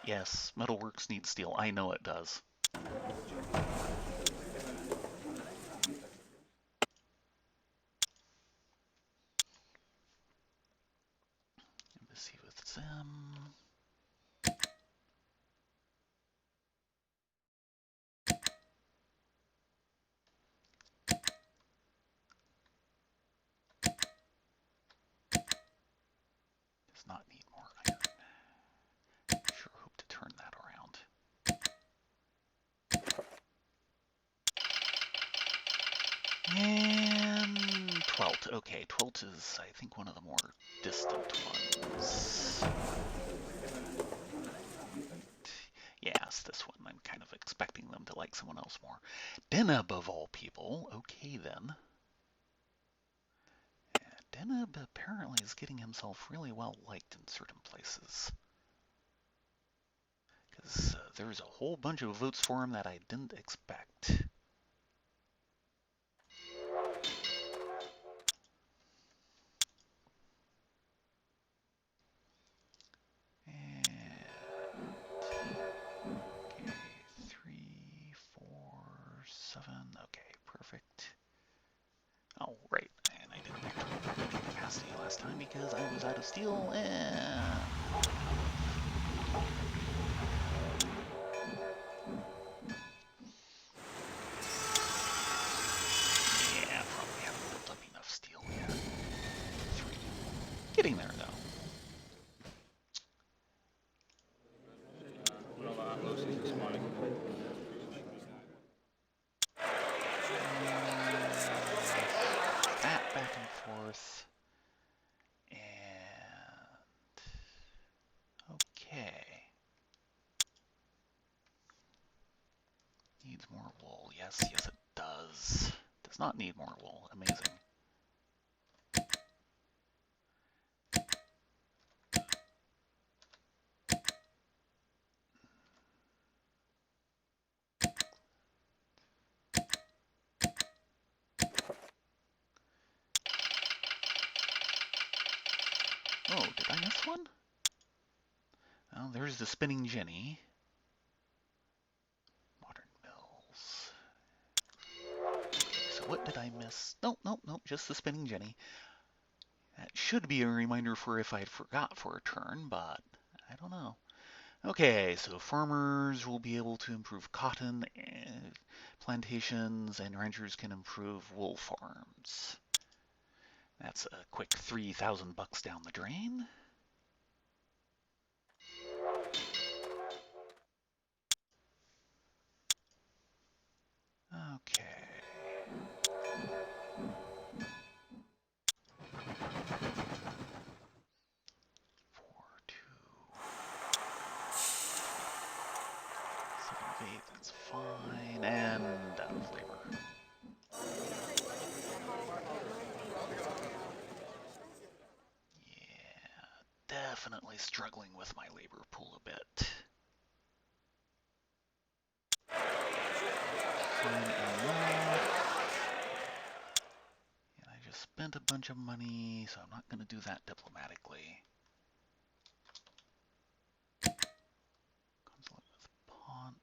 Yes, metalworks needs steel. I know it does. Embassy with Zim. Does not need more iron. Sure hope to turn that around. And Twelt. Okay, Twelt is, I think, one of the more distant ones. Yes, this one. I'm kind of expecting them to like someone else more. Deneb, of all people. Okay, then. Yeah, Deneb apparently is getting himself really well liked in certain places. Because there's a whole bunch of votes for him that I didn't expect. And okay, 3, 4, 7. Okay, perfect. Oh, right. And I didn't actually put any capacity last time because I was out of steel and... Yeah, probably haven't built up enough steel yet. 3. Getting there, though. That back and forth. And... okay. Needs more wool. Yes, yes it does. Does not need more wool. Amazing. Oh, did I miss one? Well, there's the spinning jenny. Modern mills. Okay, so what did I miss? Nope, nope, nope, just the spinning jenny. That should be a reminder for if I forgot for a turn, but I I don't know. Okay, so farmers will be able to improve cotton plantations, and ranchers can improve wool farms. That's a quick 3,000 bucks down the drain. Okay. 7 of 8, that's fine. And out of labor. Yeah, definitely struggling with my labor pool a bit. Fine enough. And I just spent a bunch of money, so I'm not going to do that diplomatically. Consulate with Pont.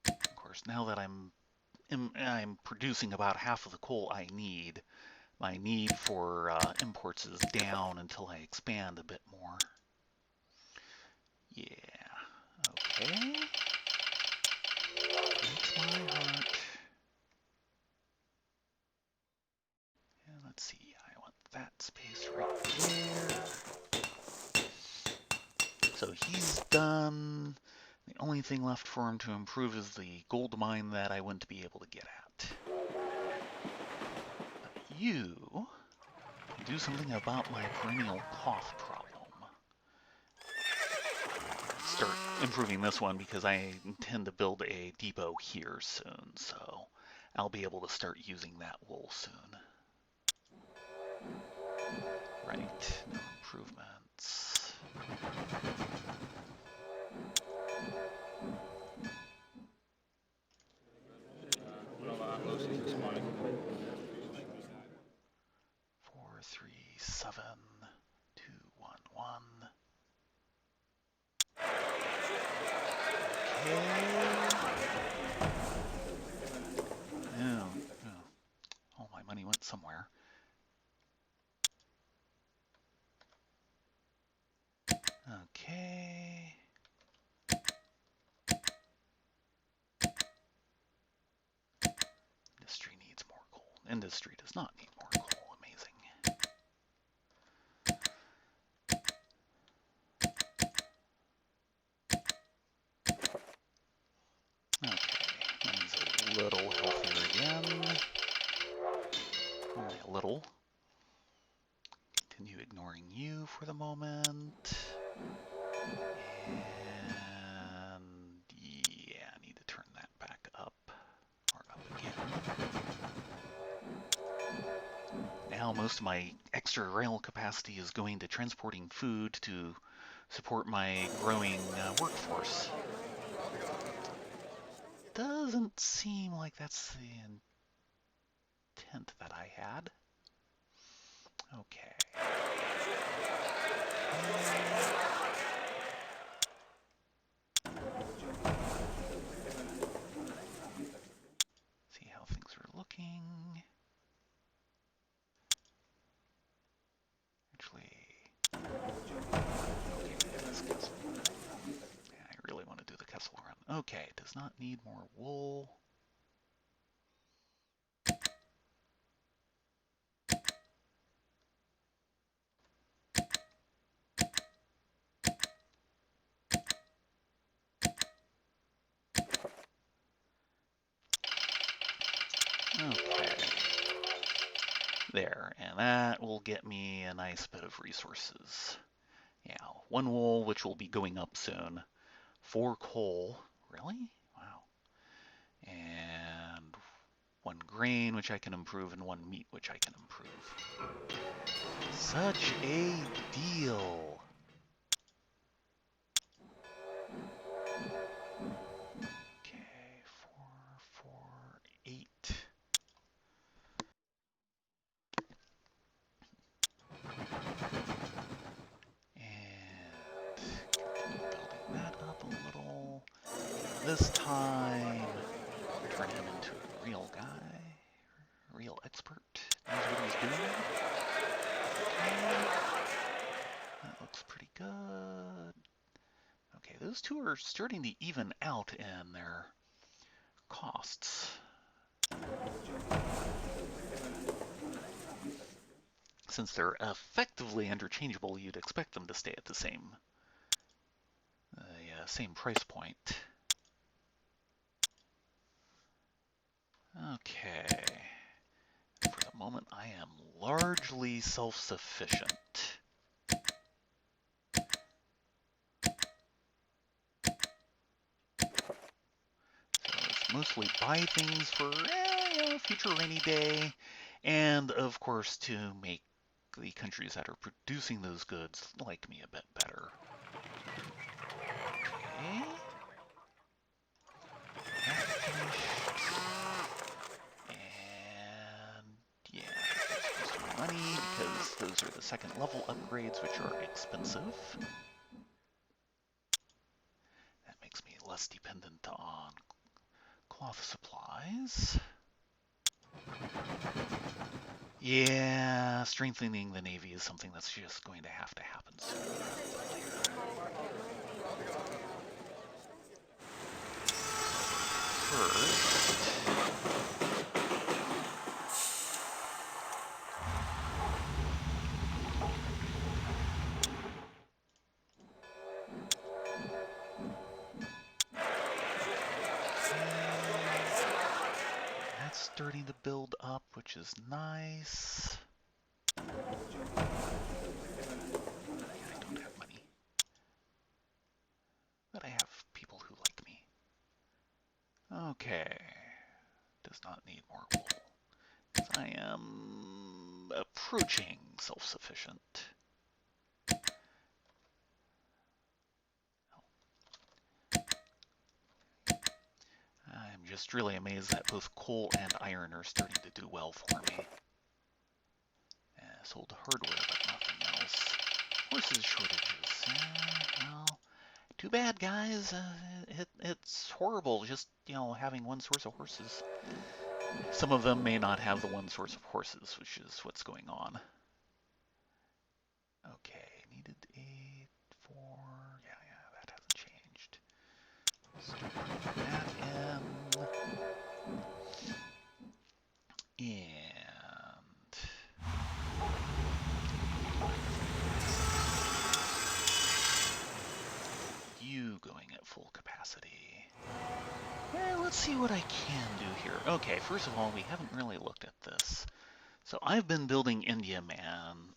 Of course, now that I'm producing about half of the coal I need, my need for imports is down until I expand a bit more. Yeah. Okay. Breaks my heart. And let's see, I want that space right there. So he's done. The only thing left for him to improve is the gold mine that I wouldn't be able to get at. You can do something about my perennial cough problem. Start improving this one because I intend to build a depot here soon, so I'll be able to start using that wool soon. Right, no improvements. Four, three, 7, 2, 1, 1. Okay. Oh, all my money went somewhere. Okay. Industry needs more coal. Industry does not need more coal. Amazing. Okay, money's a little healthier again. Only a little. Continue ignoring you for the moment. And yeah, I need to turn that back up. Or up again. Now most of my extra rail capacity is going to transporting food to support my growing workforce. Doesn't seem like that's the intent that I had. Okay. See how things are looking. Actually, okay, this Kessel. Yeah, I really want to do the Kessel run. Okay, does not need more wool. Okay. There, and that will get me a nice bit of resources. Yeah, 1 wool, which will be going up soon. 4 coal. Really? Wow. And 1 grain, which I can improve, and 1 meat, which I can improve. Such a deal. Okay, 4, 4, 8. And continue building that up a little. this time, turn him into a real guy, real expert, knows what he's doing. Okay, that looks pretty good. Okay, those two are starting to even out in their costs. Since they're effectively interchangeable, you'd expect them to stay at the same price point. Okay. For the moment, I am largely self-sufficient. So it's mostly buy things for future rainy day, and of course to make the countries that are producing those goods like me a bit better. Okay. That finished. And yeah, that's supposed to be money because those are the second level upgrades, which are expensive. That makes me less dependent on cloth supplies. Yeah, strengthening the Navy is something that's just going to happen sooner rather than later. First, that's starting to build up, which is nice. I don't have money, but I have people who like me. Okay, does not need more wool. I am approaching self-sufficient. I'm just really amazed that both coal and iron are starting to do well for me. Sold hardware, but nothing else. Horses shortages. Well, too bad, guys. It's horrible just, having one source of horses. Some of them may not have the one source of horses, which is what's going on. Okay, needed 8, 4. Yeah, that hasn't changed. Start that in. And you going at full capacity. Let's see what I can do here. Okay, first of all, we haven't really looked at this. So I've been building Indiaman,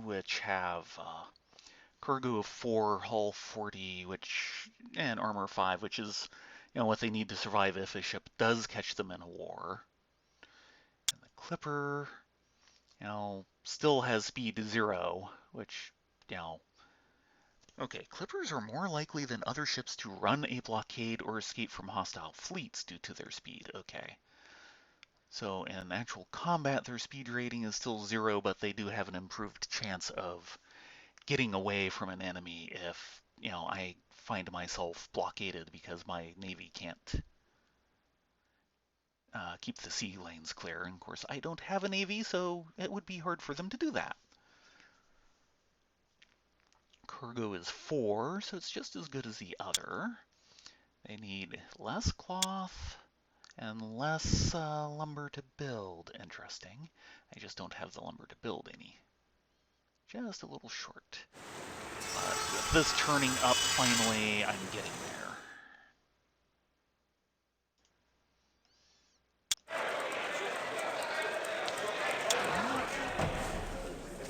which have cargo of 4, hull 40, and armor 5, which is what they need to survive if a ship does catch them in a war. And the Clipper, still has speed 0, which, okay, Clippers are more likely than other ships to run a blockade or escape from hostile fleets due to their speed. Okay. So in actual combat, their speed rating is still 0, but they do have an improved chance of getting away from an enemy if, I find myself blockaded because my navy can't keep the sea lanes clear. And of course, I don't have a navy, so it would be hard for them to do that. Cargo is 4, so it's just as good as the other. They need less cloth and less lumber to build. Interesting. I just don't have the lumber to build any. Just a little short. But with this turning up, finally, I'm getting there.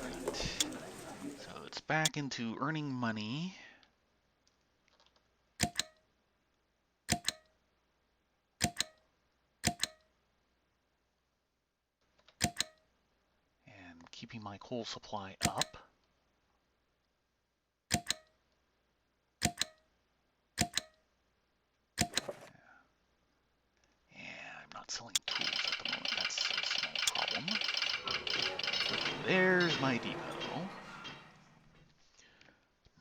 Right. So it's back into earning money. And keeping my coal supply up. Not selling tools at the moment. That's a small problem. Okay, there's my depot.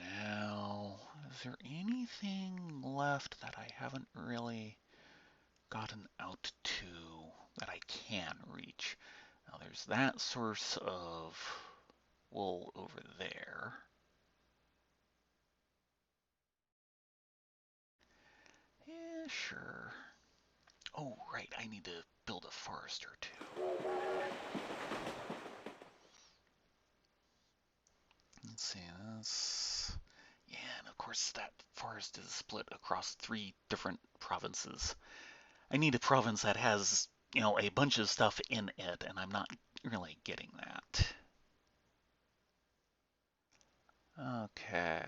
Now, is there anything anything left that I haven't really gotten out to that I can reach? Now there's that source of wool over there. Yeah, sure. Oh, right, I need to build a forester too. Let's see, this. Yeah, and of course that forest is split across 3 different provinces. I need a province that has, a bunch of stuff in it, and I'm not really getting that. Okay.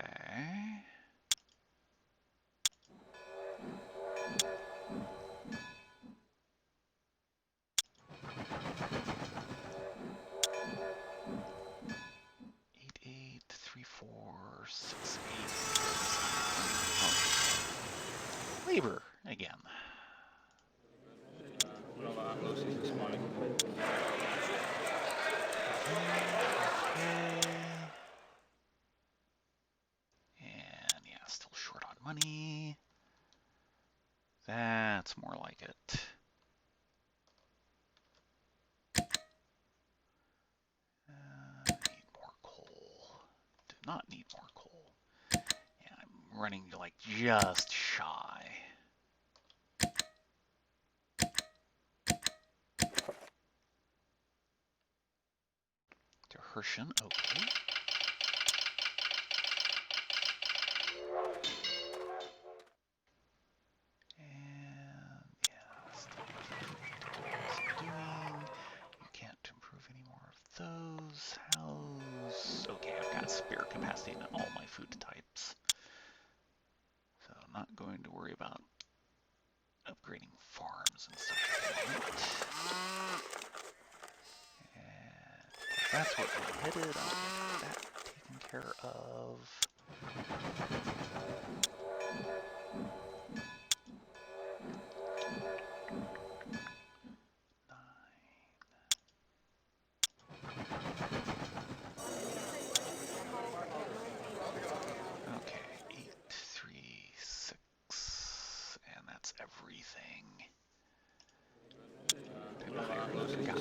Eight, eight, 3, 4, 6, 8. Oh. Labor again. Okay. And yeah, still short on money. That's more like it. Need more coal. Do not need more coal. Yeah, I'm running like just shy. To Hershen, okay. And yeah, still doing. You can't improve any more of those. How's okay? I've got spare capacity in all my food types, so I'm not going to worry about upgrading farms and stuff. And that's what we're headed. I'll get that taken care of. Okay, 8, 3, 6, and that's everything. Time to hire another guy.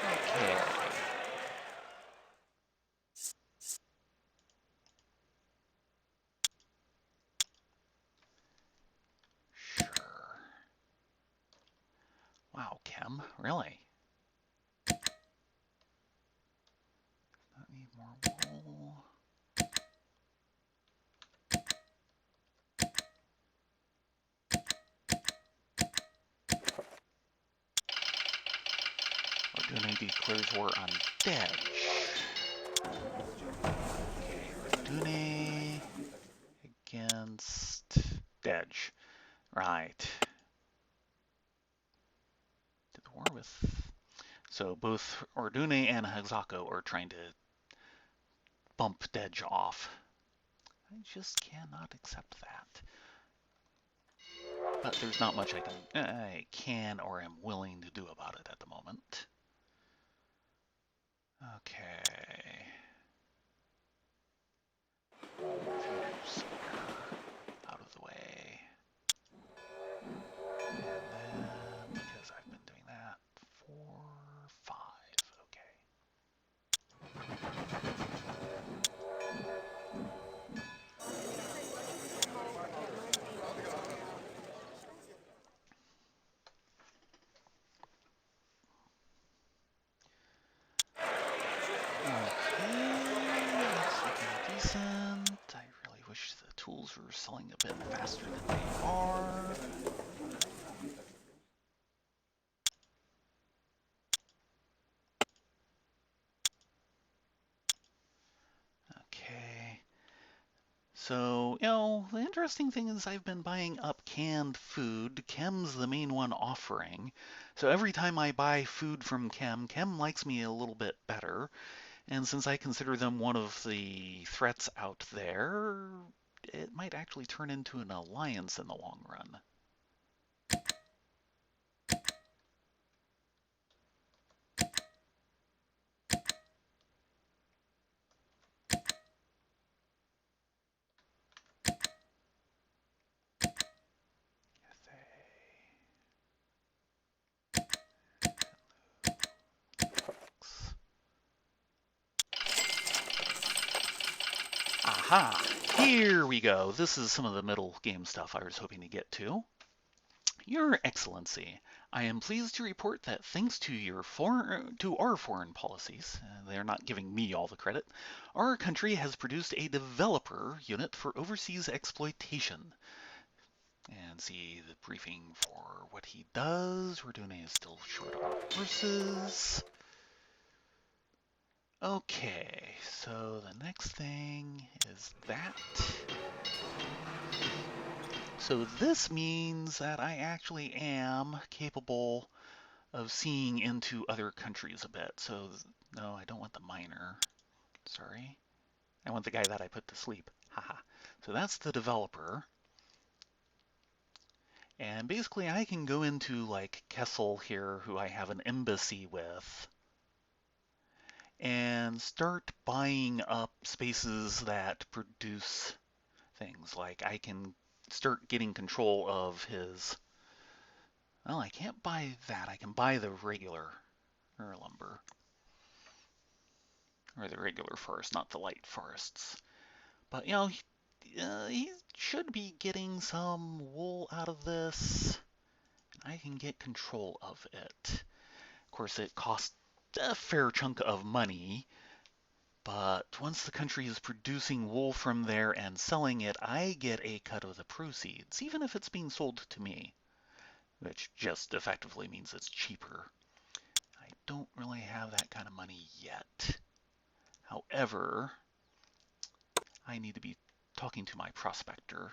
Okay. Sure. Wow, Chem, really? Not need more wool. Ordune declares war on Dedge. Okay, Ordune against Dedge. Right. Did the war with... So both Ordune and Hexako are trying to bump Dedge off. I just cannot accept that. But there's not much I can or am willing to do about it at the moment. Okay. Out of the way. And then, because I've been doing that, 4, 5, that's looking decent. I really wish the tools were selling a bit faster than they are. Okay. So, the interesting thing is I've been buying up canned food. Chem's the main one offering. So every time I buy food from Chem, Chem likes me a little bit better. And since I consider them one of the threats out there, it might actually turn into an alliance in the long run. Aha! Here we go. This is some of the middle game stuff I was hoping to get to. Your Excellency, I am pleased to report that thanks to our foreign policies, they're not giving me all the credit, our country has produced a developer unit for overseas exploitation. And see the briefing for what he does. Rodone is still short on horses. Okay, so the next thing is that. So this means that I actually am capable of seeing into other countries a bit. So no, I don't want the miner. Sorry. I want the guy that I put to sleep. Haha. So that's the developer. And basically I can go into like Kessel here, who I have an embassy with, and start buying up spaces that produce things. Like I can start getting control of his. Well, I can't buy that. I can buy the regular lumber, or the regular forest, not the light forests. But he should be getting some wool out of this. I can get control of it. Of course, it costs a fair chunk of money, but once the country is producing wool from there and selling it, I get a cut of the proceeds, even if it's being sold to me, which just effectively means it's cheaper. I don't really have that kind of money yet. However, I need to be talking to my prospector,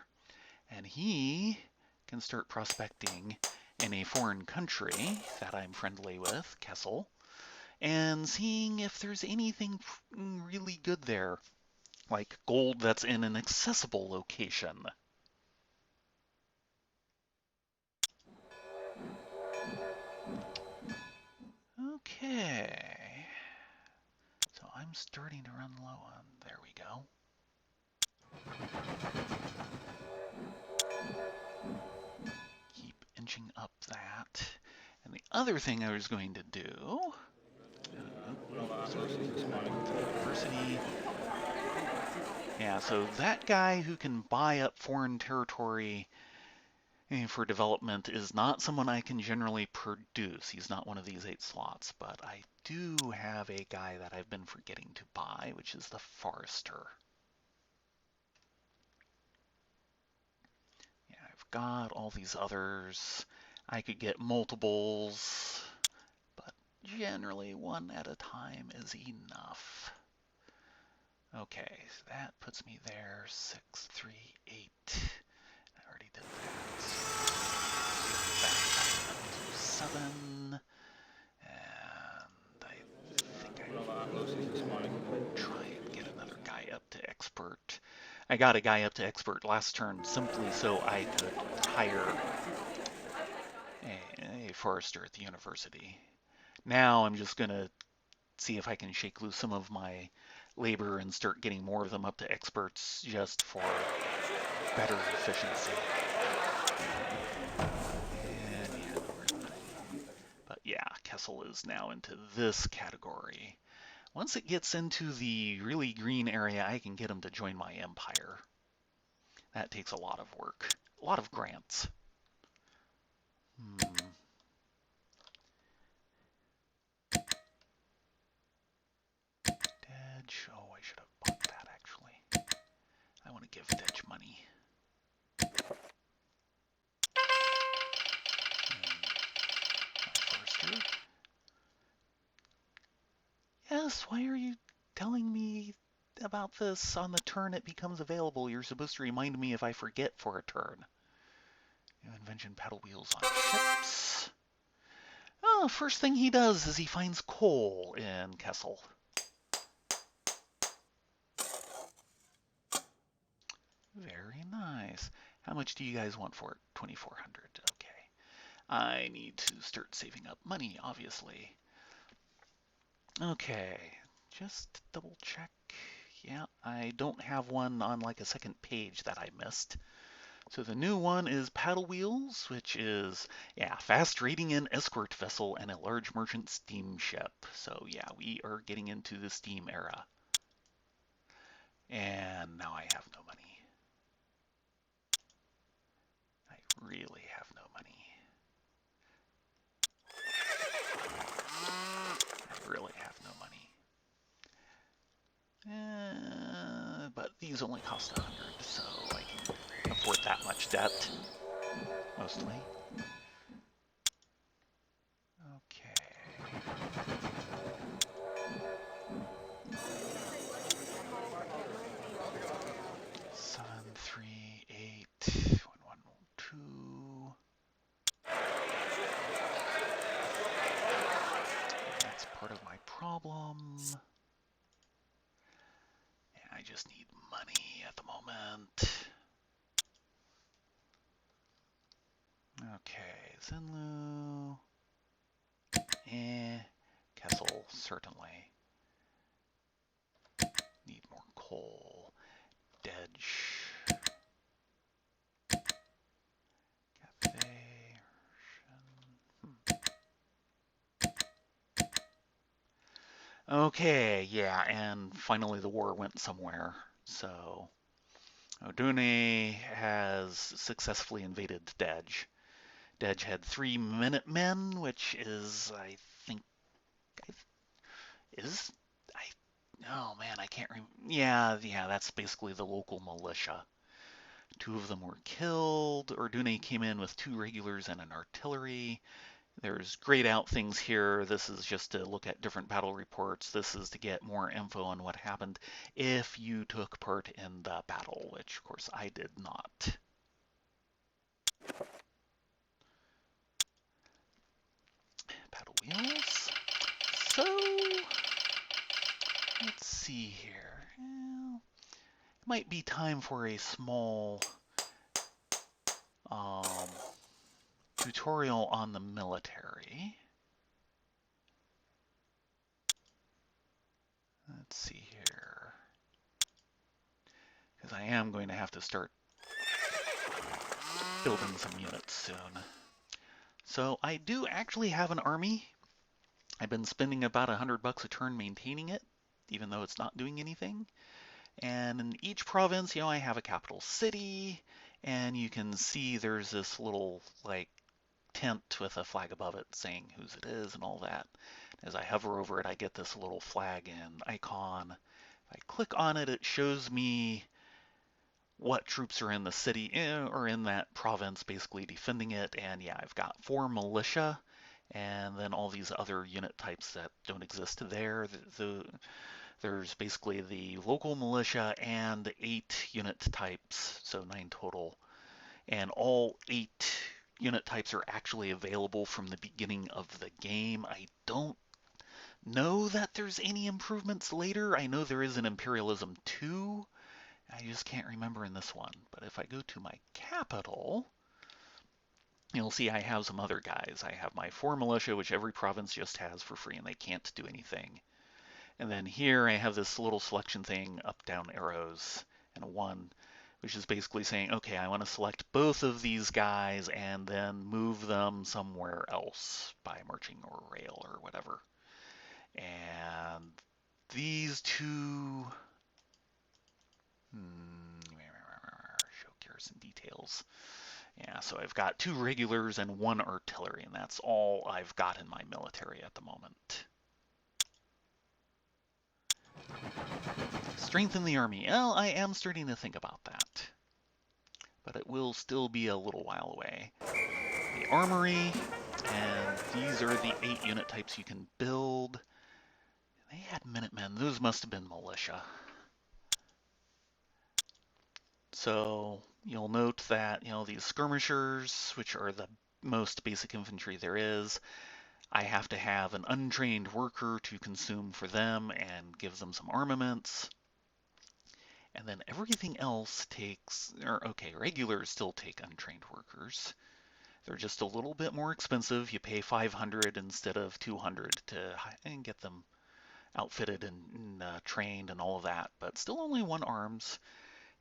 and he can start prospecting in a foreign country that I'm friendly with, Kessel, and seeing if there's anything really good there, like gold that's in an accessible location. Okay. So I'm starting to run low on, there we go. Keep inching up that. And the other thing I was going to do, diversity. Yeah, so that guy who can buy up foreign territory for development is not someone I can generally produce. He's not one of these 8 slots, but I do have a guy that I've been forgetting to buy, which is the forester. Yeah, I've got all these others. I could get multiples, but generally 1 at a time is enough. Okay, so that puts me there. 6, 3, 8. I already did that. Back 7. And I think I try and get another guy up to expert. I got a guy up to expert last turn simply so I could hire a forester at the university. Now I'm just going to see if I can shake loose some of my labor and start getting more of them up to experts just for better efficiency. But yeah, Kessel is now into this category. Once it gets into the really green area, I can get him to join my empire. That takes a lot of work, a lot of grants. Dedge, oh, I should have bought that actually. I want to give Dedge money. Yes, why are you telling me about this on the turn it becomes available? You're supposed to remind me if I forget for a turn. New invention, paddle wheels on ships. Oh, first thing he does is he finds coal in Kessel. Very nice. How much do you guys want for it? 2,400. Okay. I need to start saving up money, obviously. Okay, just double check. Yeah, I don't have one on like a second page that I missed. So the new one is paddle wheels, which is, yeah, fast raiding an escort vessel and a large merchant steamship. So yeah, we are getting into the steam era. And now I have no money. I really have no money. I really have no money. But these only cost 100, so I can afford that much debt, mostly. Okay. 7381112. That's part of my problem. And I just need money at the moment. Okay, Zenlu. Kessel, certainly. Need more coal. Dedge. Cafe. Okay, yeah, and finally the war went somewhere. So Odune has successfully invaded Dedge. Dedge had 3 Minutemen, which is, I think, is I oh man, I can't remember. Yeah, that's basically the local militia. 2 of them were killed. Ordune came in with 2 regulars and an artillery. There's grayed out things here. This is just to look at different battle reports. This is to get more info on what happened if you took part in the battle, which of course I did not. Battle wheels. So let's see here. Well, it might be time for a small tutorial on the military. Let's see here. Because I am going to have to start building some units soon. So I do actually have an army. I've been spending about $100 a turn maintaining it, even though it's not doing anything. And in each province, I have a capital city, and you can see there's this little like tent with a flag above it saying whose it is and all that. As I hover over it, I get this little flag and icon. If I click on it, it shows me what troops are in the city or in that province basically defending it. And yeah, I've got 4 militia and then all these other unit types that don't exist there. There's basically the local militia and 8 unit types, so 9 total. And all 8 unit types are actually available from the beginning of the game. I don't know that there's any improvements later. I know there is an Imperialism 2. I just can't remember in this one. But if I go to my capital, you'll see I have some other guys. I have my 4 militia, which every province just has for free, and they can't do anything. And then here I have this little selection thing, up, down arrows, and a 1, which is basically saying, okay, I want to select both of these guys and then move them somewhere else by marching or rail or whatever. And these 2, show garrison details. Yeah, so I've got 2 regulars and 1 artillery, and that's all I've got in my military at the moment. Strengthen the army. Well, I am starting to think about that, but it will still be a little while away. The armory, and these are the 8 unit types you can build. They had Minutemen. Those must have been militia. So you'll note that, these skirmishers, which are the most basic infantry there is, I have to have an untrained worker to consume for them and give them some armaments. And then everything else takes, regulars still take untrained workers. They're just a little bit more expensive. You pay 500 instead of 200 to get them outfitted and trained and all of that, but still only 1 arms.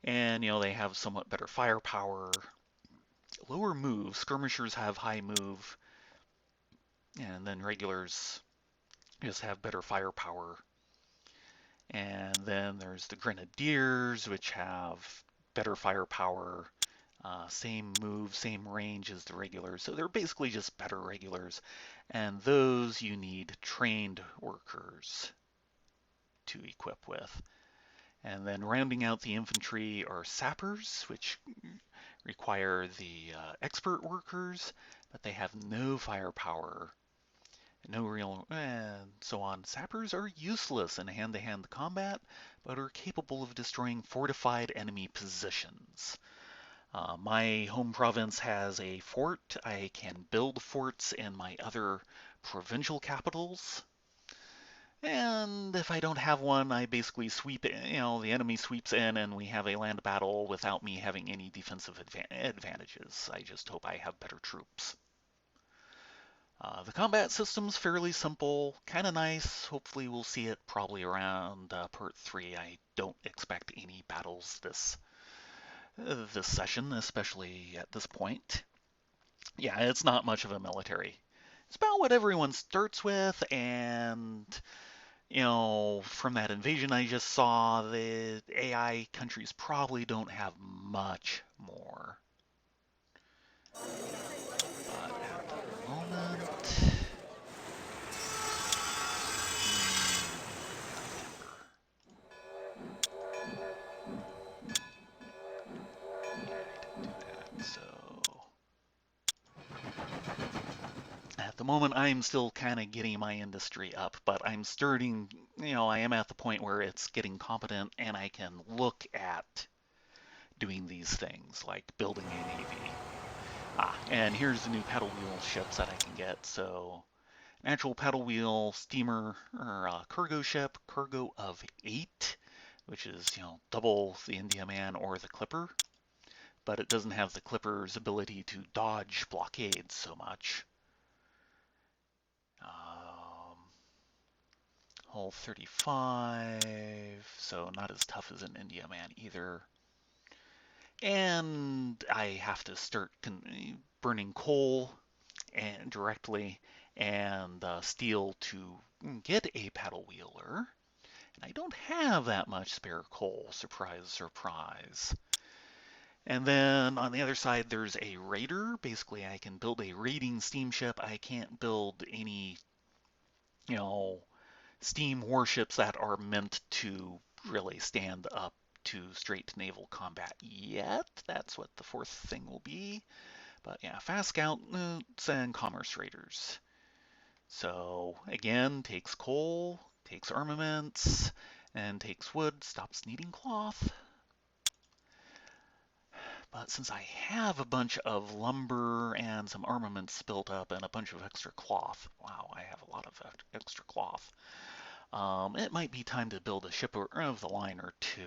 And, they have somewhat better firepower. Lower move. Skirmishers have high move. And then regulars just have better firepower. And then there's the Grenadiers, which have better firepower, same move, same range as the regulars. So they're basically just better regulars. And those you need trained workers to equip with. And then rounding out the infantry are sappers, which require the expert workers, but they have no firepower, no real, and so on. Sappers are useless in hand-to-hand combat, but are capable of destroying fortified enemy positions. My home province has a fort. I can build forts in my other provincial capitals. And if I don't have one, I basically sweep it, the enemy sweeps in and we have a land battle without me having any defensive advantages. I just hope I have better troops. The combat system's fairly simple, kind of nice. Hopefully we'll see it probably around part 3. I don't expect any battles this session, especially at this point. Yeah, it's not much of a military. It's about what everyone starts with, and from that invasion I just saw, the AI countries probably don't have much more. But at the moment, so at the moment I'm still kind of getting my industry up, but I'm starting, I am at the point where it's getting competent and I can look at doing these things like building a navy. And here's the new paddle wheel ships that I can get. So natural paddle wheel steamer or cargo ship, cargo of 8, which is double the Indiaman or the Clipper, but it doesn't have the Clipper's ability to dodge blockades so much. Hull 35, so not as tough as an Indiaman either. And I have to start burning coal and directly and steel to get a paddle wheeler. And I don't have that much spare coal, surprise, surprise. And then on the other side, there's a raider. Basically, I can build a raiding steamship. I can't build any, steam warships that are meant to really stand up to straight naval combat yet. That's what the 4th thing will be. But yeah, fast scouts and commerce raiders. So again, takes coal, takes armaments, and takes wood, stops needing cloth. But since I have a bunch of lumber and some armaments built up and a bunch of extra cloth, wow, I have a lot of extra cloth, it might be time to build a ship of the line or 2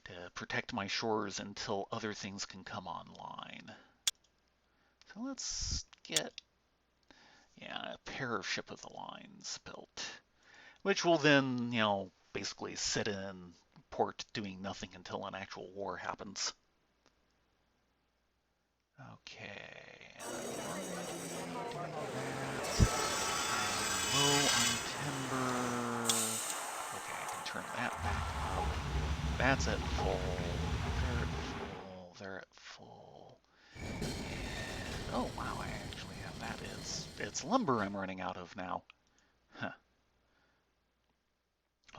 to protect my shores until other things can come online. So let's get, a pair of ship of the lines built, which will then, basically sit in port doing nothing until an actual war happens. Okay, low on timber. Okay, I can turn that back up. That's at full. They're at full. They're at full. And, oh wow, I actually have that. It's lumber I'm running out of now. Huh.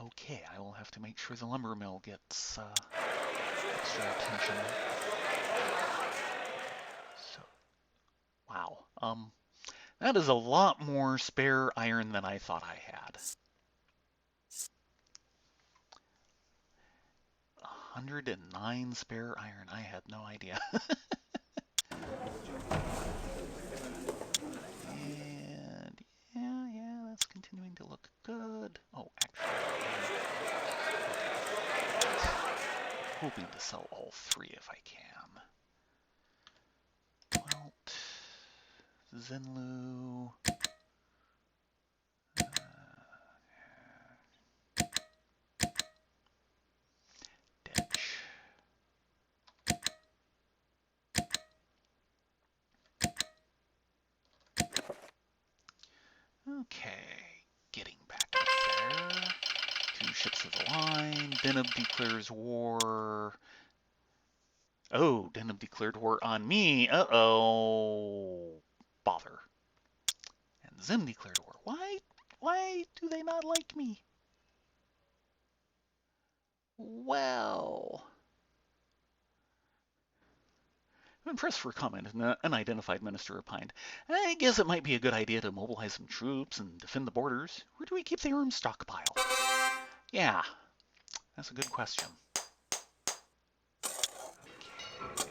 Okay, I will have to make sure the lumber mill gets extra attention. So, wow. That is a lot more spare iron than I thought I had. 109 spare iron. I had no idea. And yeah, that's continuing to look good. Oh, actually, hoping to sell all 3 if I can. Welt, Zenlu, Detch. Okay, getting back up there. 2 ships of the line. Deneb declares war. Oh, Deneb declared war on me. Uh-oh. Bother. And Zim declared war. Why do they not like me? Well, when pressed for comment, an unidentified minister opined, I guess it might be a good idea to mobilize some troops and defend the borders. Where do we keep the arms stockpile? Yeah, that's a good question. What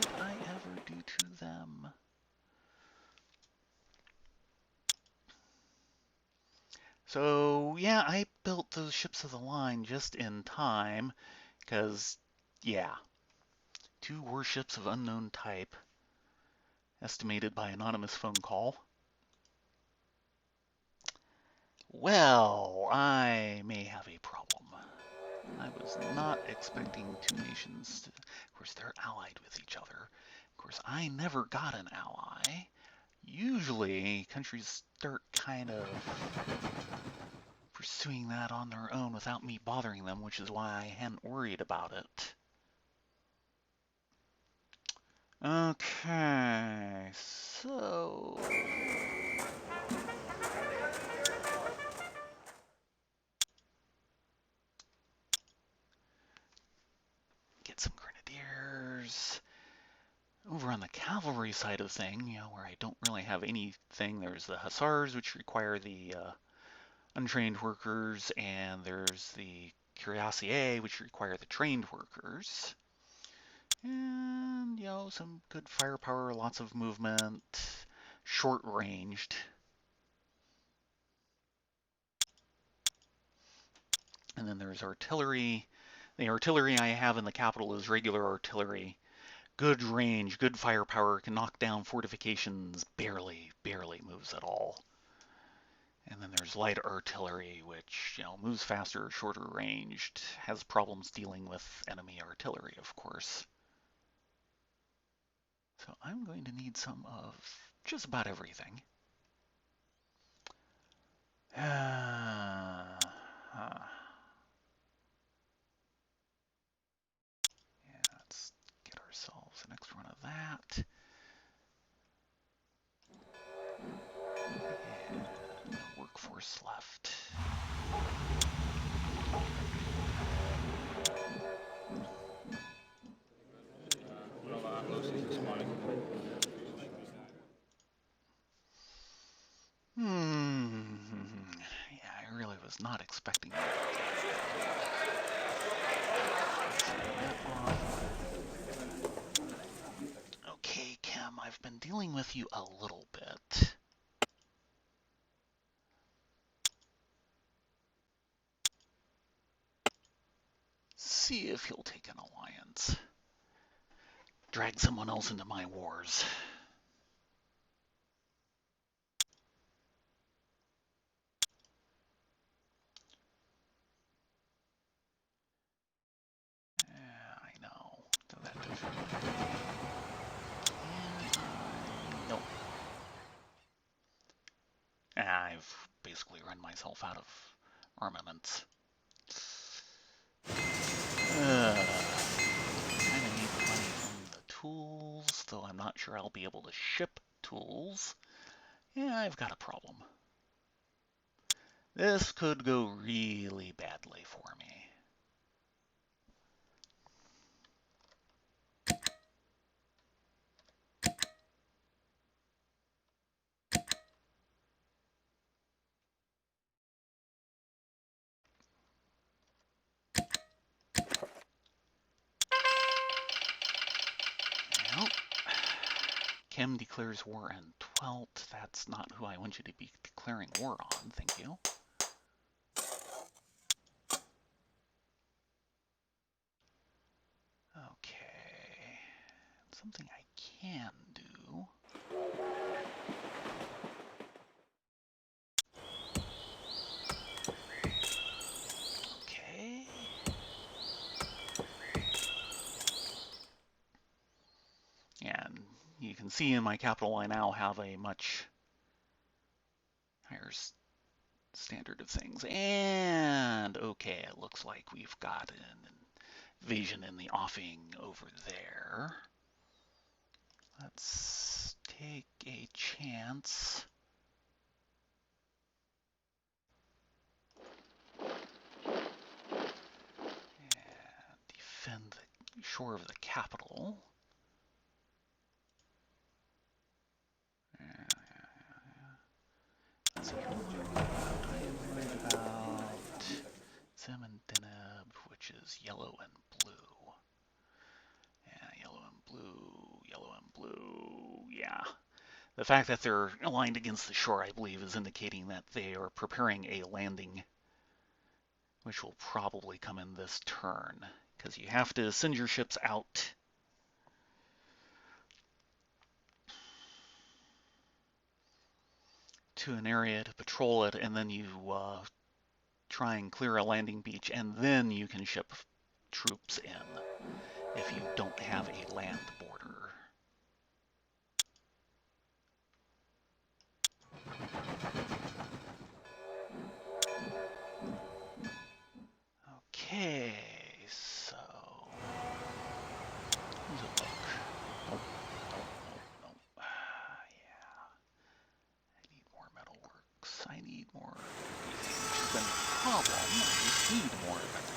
did I ever do to them? So, yeah, I built those ships of the line just in time, because, yeah, 2 warships of unknown type, estimated by anonymous phone call. Well, I may have a problem. I was not expecting 2 nations to, of course, they're allied with each other. Of course, I never got an ally. Usually, countries start kind of pursuing that on their own without me bothering them, which is why I hadn't worried about it. Okay, so get some grenadiers. Over on the cavalry side of the thing, where I don't really have anything, there's the hussars, which require the untrained workers, and there's the cuirassiers, which require the trained workers. And, some good firepower, lots of movement, short-ranged. And then there's artillery. The artillery I have in the capital is regular artillery. Good range, good firepower, can knock down fortifications, barely moves at all. And then there's light artillery, which, moves faster, shorter ranged, has problems dealing with enemy artillery, of course. So I'm going to need some of just about everything. Yeah, let's get ourselves the next run of that. And no workforce left. Yeah, I really was not expecting that. Okay, Kim, I've been dealing with you a little bit. See if he'll take an alliance. Drag someone else into my wars. Yeah, I know. So that doesn't. Nope. I've basically run myself out of armaments. Kind of need the money from the tools, though I'm not sure I'll be able to ship tools. Yeah, I've got a problem. This could go really badly for me. Well, Kim declares war on 12th. That's not who I want you to be declaring war on, thank you. Okay, something I can do. Okay. And you can see in my capital I now have a much higher standard of things. And okay, it looks like we've got an invasion in the offing over there. Let's take a chance. And defend the shore of the capital. Let's see, I am worried about Zemendeneb, which is yellow and blue. Yeah, yellow and blue, yellow and blue, yeah. The fact that they're aligned against the shore, I believe, is indicating that they are preparing a landing, which will probably come in this turn, because you have to send your ships out. To an area to patrol it, and then you try and clear a landing beach, and then you can ship troops in if you don't have a land border. Okay, so how's it look? Nope, nope, nope, nope. Yeah, I need more metalworks. I need more everything, which has been a problem. I just need more of everything.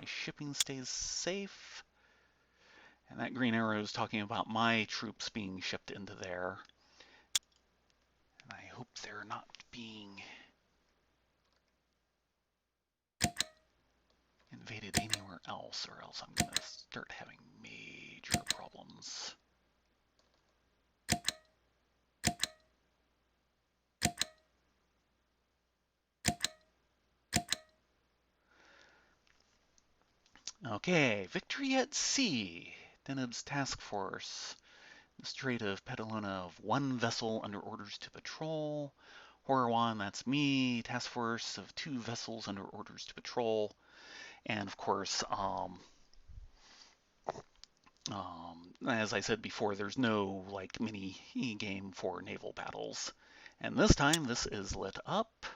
Shipping stays safe. And that green arrow is talking about my troops being shipped into there. And I hope they're not being invaded anywhere else, or else I'm going to start having major problems. Okay, victory at sea. Deneb's task force. The Strait of Petalona of 1 vessel under orders to patrol. Horwan, that's me. Task force of 2 vessels under orders to patrol. And of course, as I said before, there's no like mini game for naval battles. And this time, this is lit up.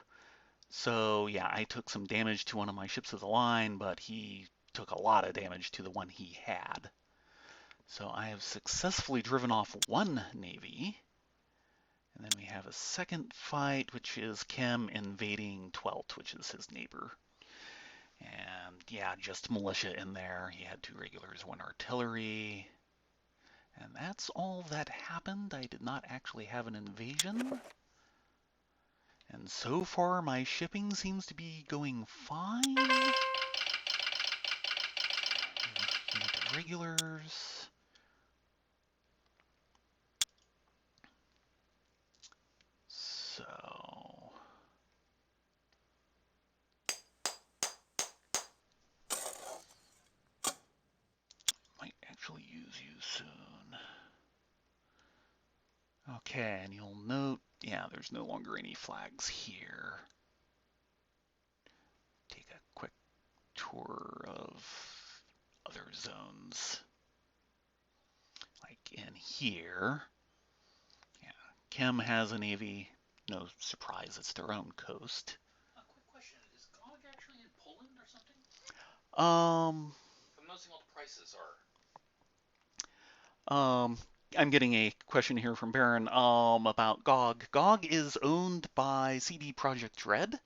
So yeah, I took some damage to one of my ships of the line, but he took a lot of damage to the one he had. So I have successfully driven off 1 navy. And then we have a second fight, which is Kem invading Twelt, which is his neighbor. And yeah, just militia in there. He had 2 regulars, 1 artillery. And that's all that happened. I did not actually have an invasion. And so far, my shipping seems to be going fine. The regulars. So might actually use you soon. Okay, and you'll note, yeah, there's no longer any flags here. Take a quick tour of other zones. Like in here. Yeah, Kem has a navy. No surprise, it's their own coast. A quick question: is GOG actually in Poland or something? I'm noticing all the prices are. I'm getting a question here from Baron about GOG. GOG is owned by CD Projekt Red,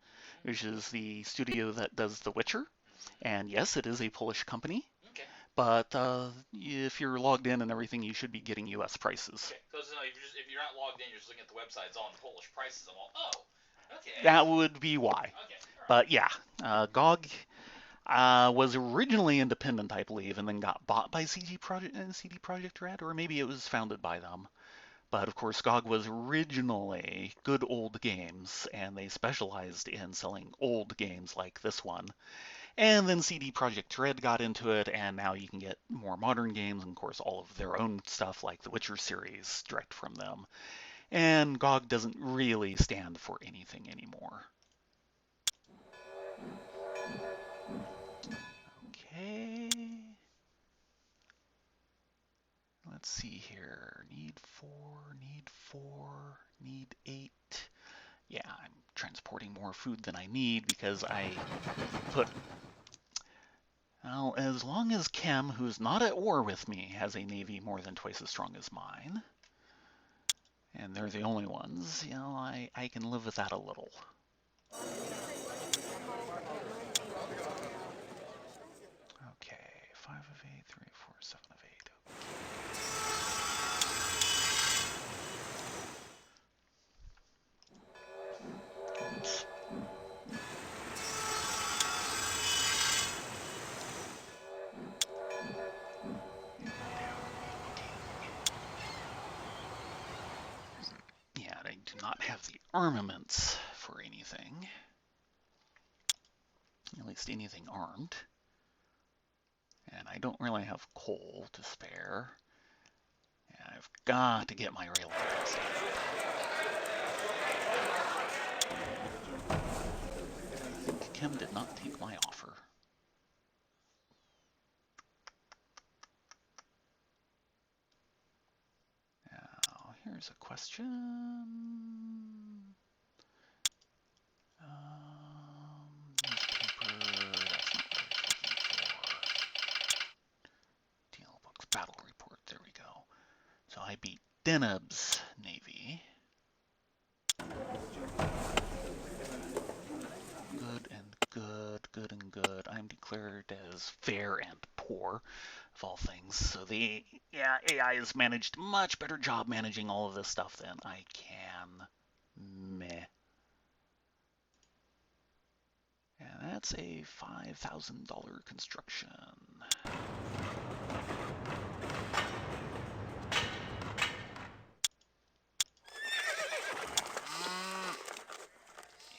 which is the studio that does The Witcher. And yes, it is a Polish company. Okay. But if you're logged in and everything, you should be getting U.S. prices. Okay. Because if you're not logged in, you're just looking at the website, it's all in Polish prices. I'm all, oh, okay. That would be why. Okay. All right. But yeah, GOG was originally independent, I believe, and then got bought by CD Projekt Red, or maybe it was founded by them. But of course, GOG was originally good old games, and they specialized in selling old games like this one. And then CD Projekt Red got into it, and now you can get more modern games, and of course, all of their own stuff like the Witcher series direct from them. And GOG doesn't really stand for anything anymore. Okay. Let's see here. Need 4, need 4, need 8. Yeah, I'm transporting more food than I need because I put. Well, as long as Kem, who's not at war with me, has a navy more than twice as strong as mine, and they're the only ones, I can live with that a little. Okay, 5 of 8, 3 of 4, 7 of 8. Oops. Yeah, I do not have the armaments for anything. At least anything armed. And I don't really have coal to spare. And I've got to get my rail capacity up. I think Kim did not take my offer. Now, here's a question. Newspaper, that's not what I was looking for. Deal books, battle report, there we go. So I beat Deneb's navy. Good and good, good and good. I'm declared as fair and poor, of all things. So the AI has managed a much better job managing all of this stuff than I can. Meh. And that's a $5,000 construction.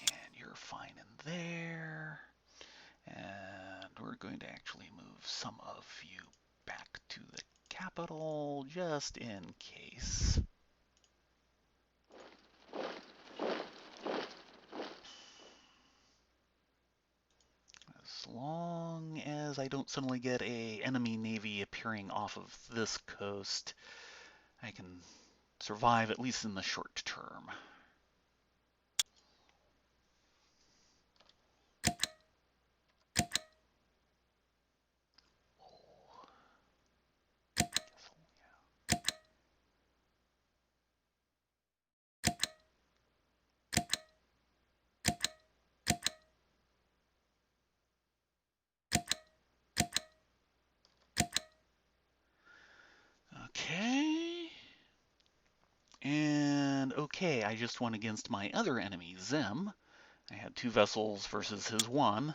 And you're fine in there. And we're going to actually move some of you back to the capital just in case. As long as I don't suddenly get a enemy navy appearing off of this coast, I can survive at least in the short term. Okay. And okay, I just won against my other enemy, Zim. I had 2 vessels versus his 1.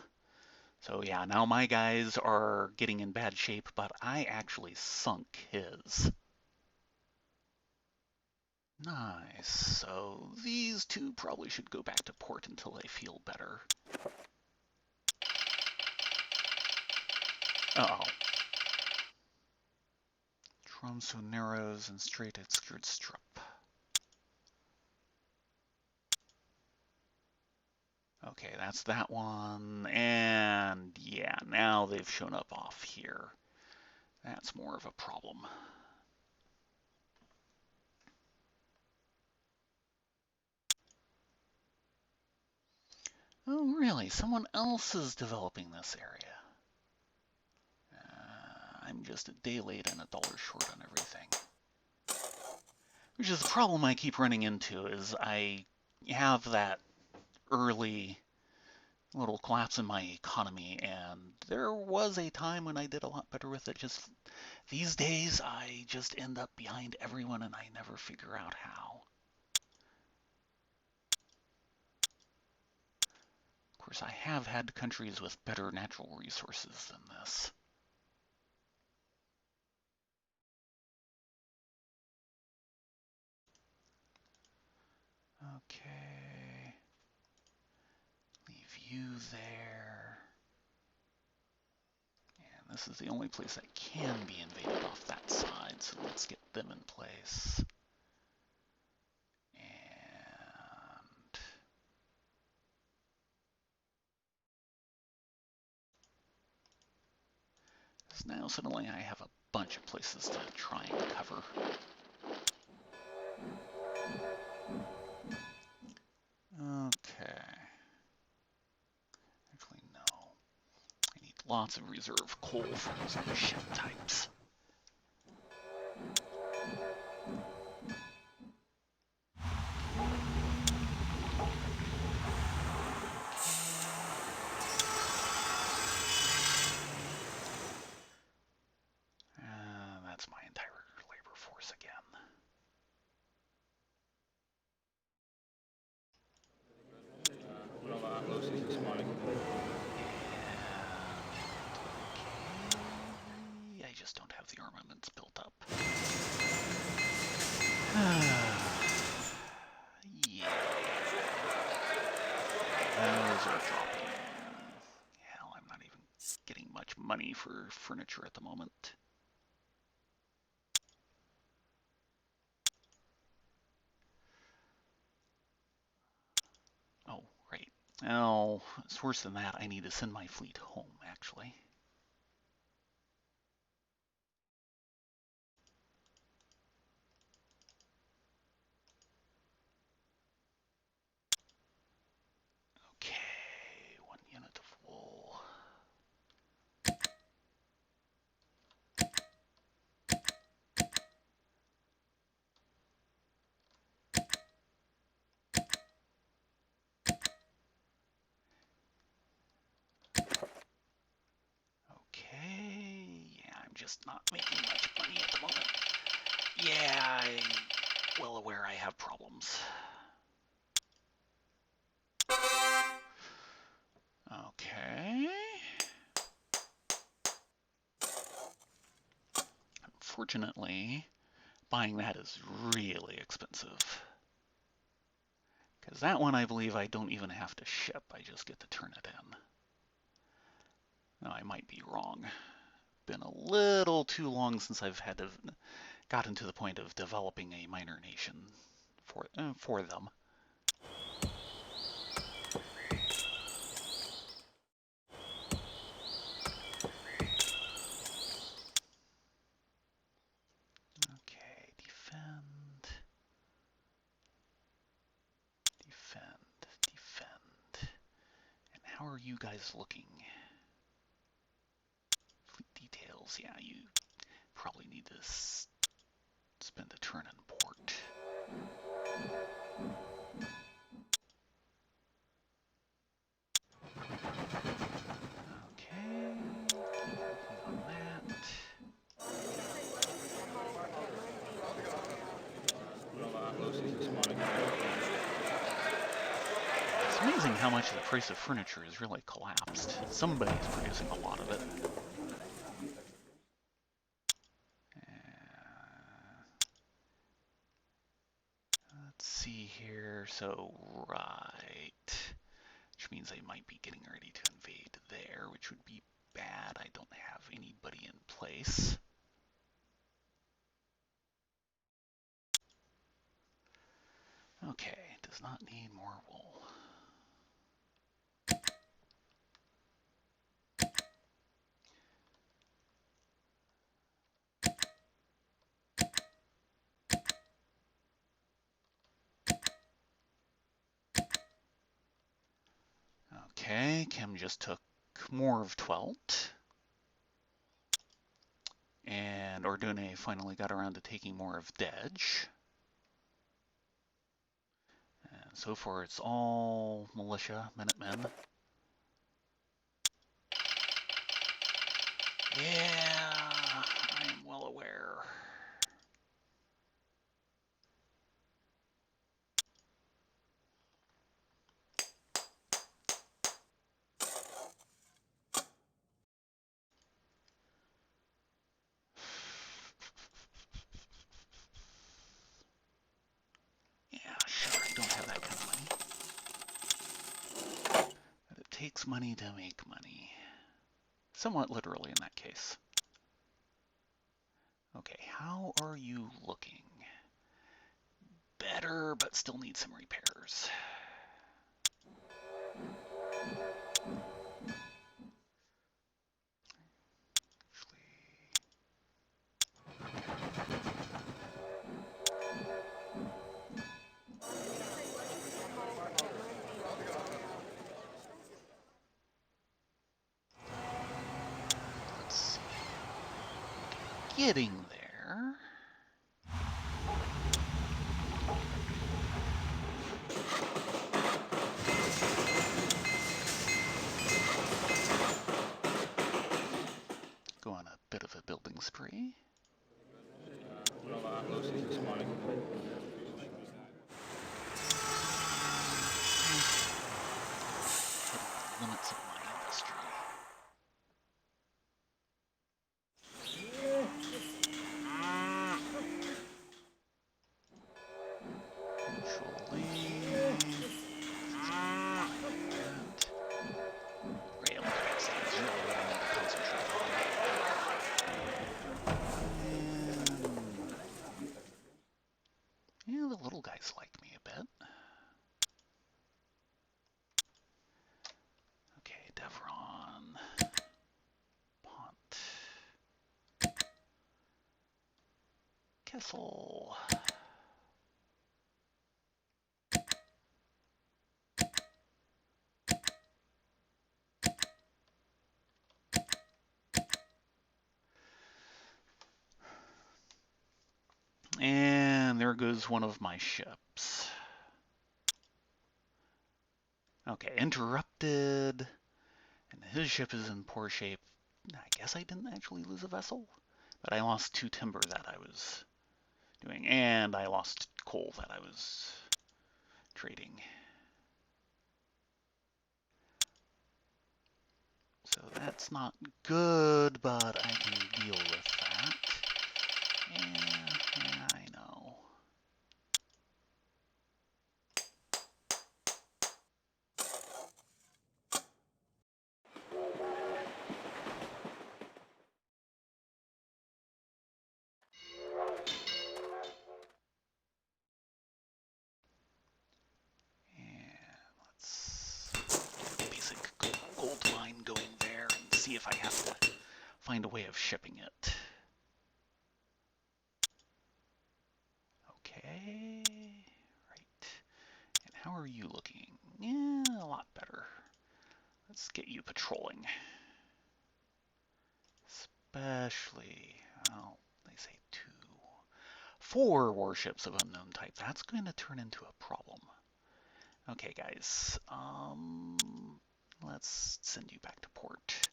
So yeah, now my guys are getting in bad shape, but I actually sunk his. Nice. So these 2 probably should go back to port until they feel better. Uh-oh. Tromso narrows and straight at Skirtstrup. Okay, that's that one. And yeah, now they've shown up off here. That's more of a problem. Oh, really? Someone else is developing this area. I'm just a day late and $1 short on everything. Which is the problem I keep running into, is I have that early little collapse in my economy, and there was a time when I did a lot better with it. Just these days, I just end up behind everyone, and I never figure out how. Of course, I have had countries with better natural resources than this. Okay. Leave you there. And this is the only place that can be invaded off that side, so let's get them in place. And now suddenly I have a bunch of places to try and cover. Okay. Actually, no. I need lots of reserve coal for those new ship types. That's my entire labor force again. I just don't have the armaments built up. Yeah. Those are dropping. Hell, I'm not even getting much money for furniture at the moment. Oh, right. Oh, it's worse than that. I need to send my fleet home, actually. Okay, 1 unit of wool. Okay, yeah, I'm just not making much money at the moment. Yeah, I'm well aware I have problems. Okay. Unfortunately, buying that is really expensive. Because that one, I believe I don't even have to ship. I just get to turn it in. Now, I might be wrong. Been a little too long since I've had to gotten to the point of developing a minor nation for them. Okay, defend, defend, defend. And how are you guys looking? Fleet details, yeah, you probably need to spend a turn in port. Okay, keep on that. It's amazing how much the price of furniture has really collapsed. Somebody's producing a lot of it. Let's see here. So, right. Which means they might be getting ready to invade there, which would be bad. I don't have anybody in place. Okay, does not need more wool. Okay, Kim just took more of Twelt. And Ordune finally got around to taking more of Dedge. And so far it's all militia, Minutemen. Yeah, I'm well aware. Yeah, sure, I don't have that kind takes money to make money. Somewhat literally in that case. Okay, how are you looking? Better, but still need some repairs. Let's see. Getting there. Go on a bit of a building spree. Hitting the limits of my industry. Yeah, the little guys like me a bit. Okay, Devron. Pont. Kessel. And there goes one of my ships. Okay, interrupted. And his ship is in poor shape. I guess I didn't actually lose a vessel, but I lost 2 timber that I was doing, and I lost coal that I was trading. So that's not good, but I can deal with that. Yeah, I know. And let's get a basic gold mine going there and see if I have to find a way of shipping it. Okay, right. And how are you looking? Yeah, a lot better. Let's get you patrolling. Especially, well, they say 2. 4 warships of unknown type. That's going to turn into a problem. Okay, guys. Let's send you back to port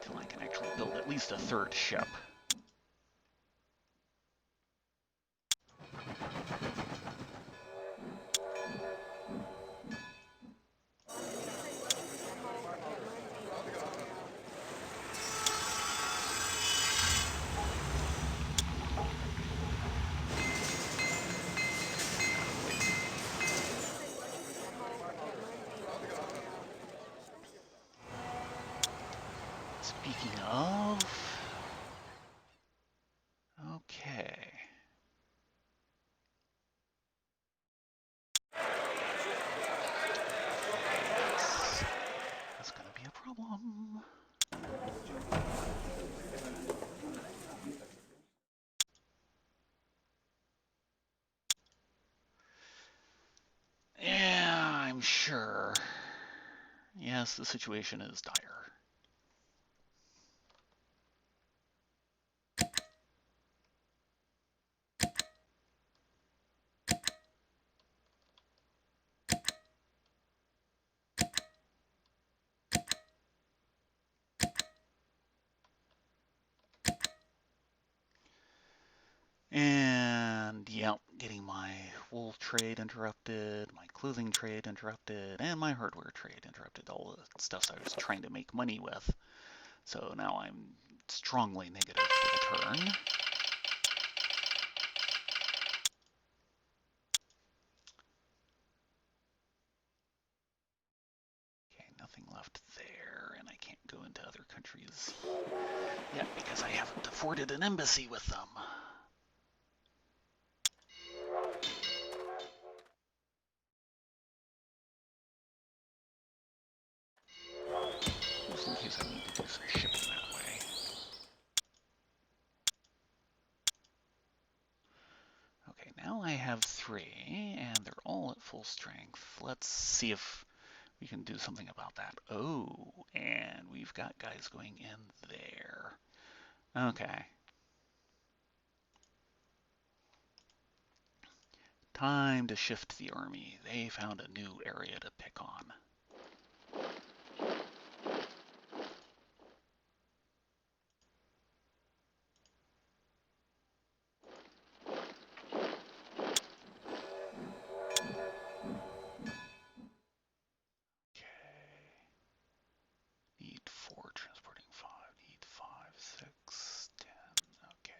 till I can actually build at least a 3rd ship. Speaking of, okay. That's gonna be a problem. Yeah, I'm sure. Yes, the situation is dire. And yeah, getting my wool trade interrupted, my clothing trade interrupted, and my hardware trade interrupted. All the stuff I was trying to make money with. So now I'm strongly negative for the turn. Okay, nothing left yet because I haven't afforded an embassy with them. Just in case I need to do some shipping that way. Okay, now I have 3, and they're all at full strength. Let's see if we can do something about that. Oh, and we've got guys going in there. Okay. Time to shift the army. They found a new area to pick on. Okay. Need 4, transporting 5. Need 5, 6, 10. Okay.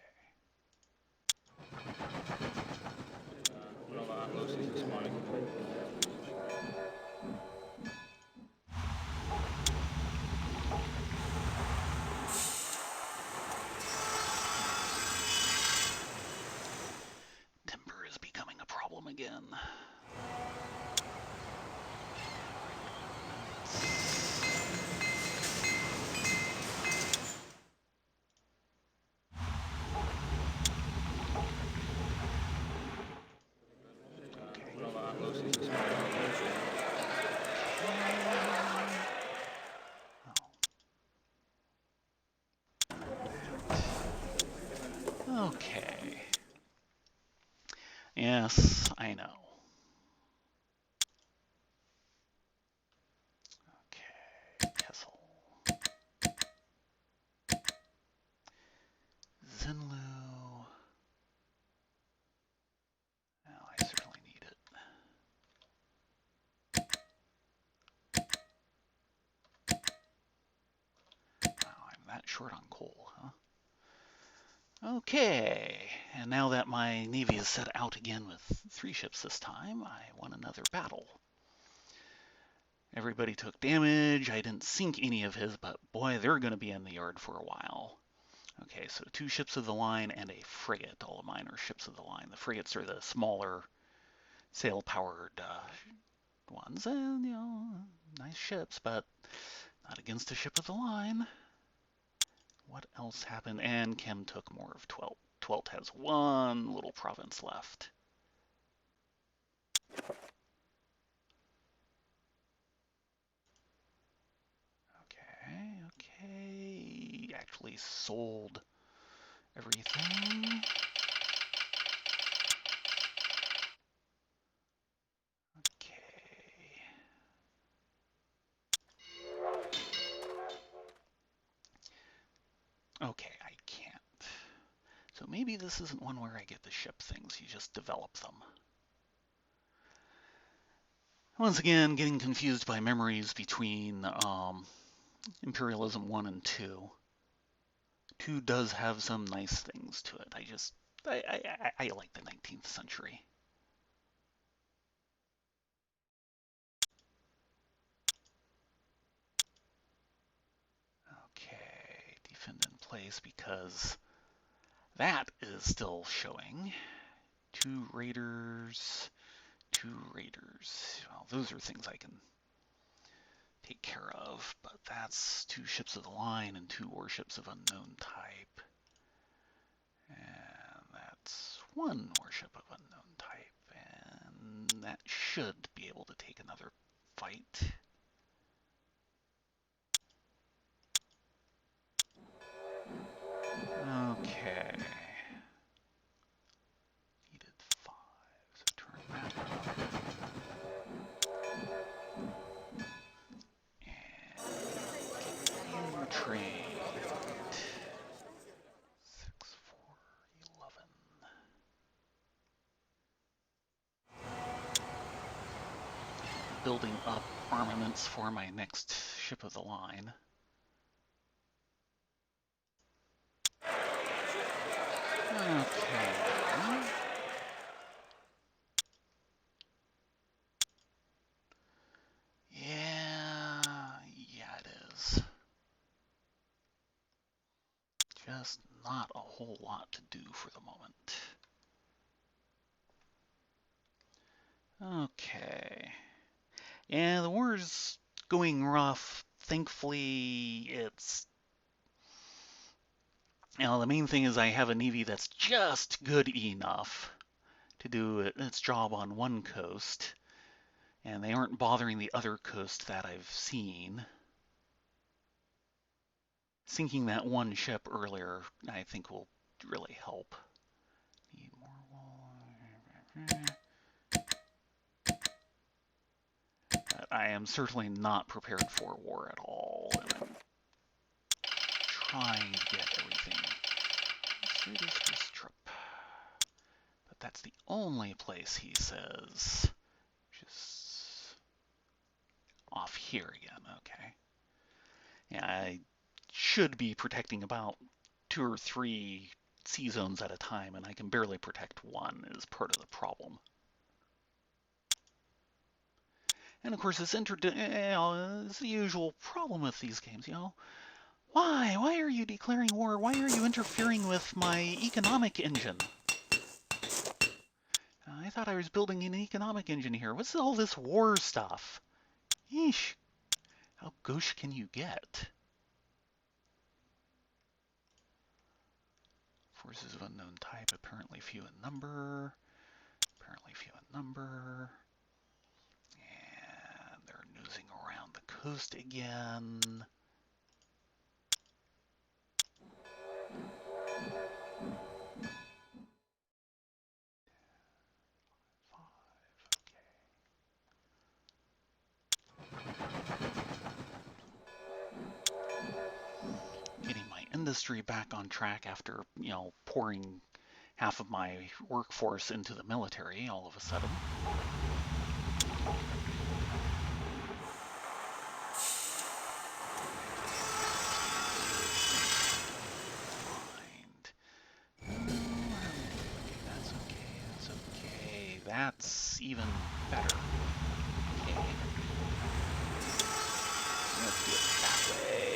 Timber is becoming a problem again. Okay. Yes, I know. Okay, Kessel. Zenlu. Well, I certainly need it. Wow, I'm that short on coal, huh? Okay, and now that my navy is set out again with 3 ships this time, I won another battle. Everybody took damage. I didn't sink any of his, but boy, they're going to be in the yard for a while. Okay, so 2 ships of the line and a frigate. All of mine are ships of the line. The frigates are the smaller sail-powered ones, and nice ships, but not against a ship of the line. What else happened? And Kim took more of Twelt. Twelt has 1 little province left. Okay. Actually sold everything. Okay. Okay, I can't. So maybe this isn't one where I get to ship things, you just develop them. Once again, getting confused by memories between Imperialism 1 and 2. 2 does have some nice things to it. I like the 19th century. Okay, defend in place because that is still showing. 2 raiders, 2 raiders. Well, those are things I can take care of, but that's 2 ships of the line and 2 warships of unknown type. And that's 1 warship of unknown type, and that should be able to take another fight. Okay. Needed 5, so turn that up. And trade. 6, 4, 11. Building up armaments for my next ship of the line. Okay. Yeah, it is. just not a whole lot to do for the moment. Okay. Yeah, the war's going rough. Thankfully, the main thing is I have a navy that's just good enough to do its job on one coast, and they aren't bothering the other coast that I've seen. Sinking that one ship earlier, I think, will really help. Need more wool. I am certainly not prepared for war at all, and I'm trying to get everything straight as this trip. But that's the only place he says. Just off here again. Okay. Yeah, I should be protecting about 2 or 3 sea zones at a time, and I can barely protect one is part of the problem. And of course, it's the usual problem with these games. Why? Why are you declaring war? Why are you interfering with my economic engine? I thought I was building an economic engine here. What's all this war stuff? Yeesh. How gauche can you get? Forces of unknown type, apparently few in number. Apparently few in number. And they're nosing around the coast again. Getting my industry back on track after, pouring half of my workforce into the military all of a sudden. That's okay, that's okay. That's even better. Okay. Let's do it that way.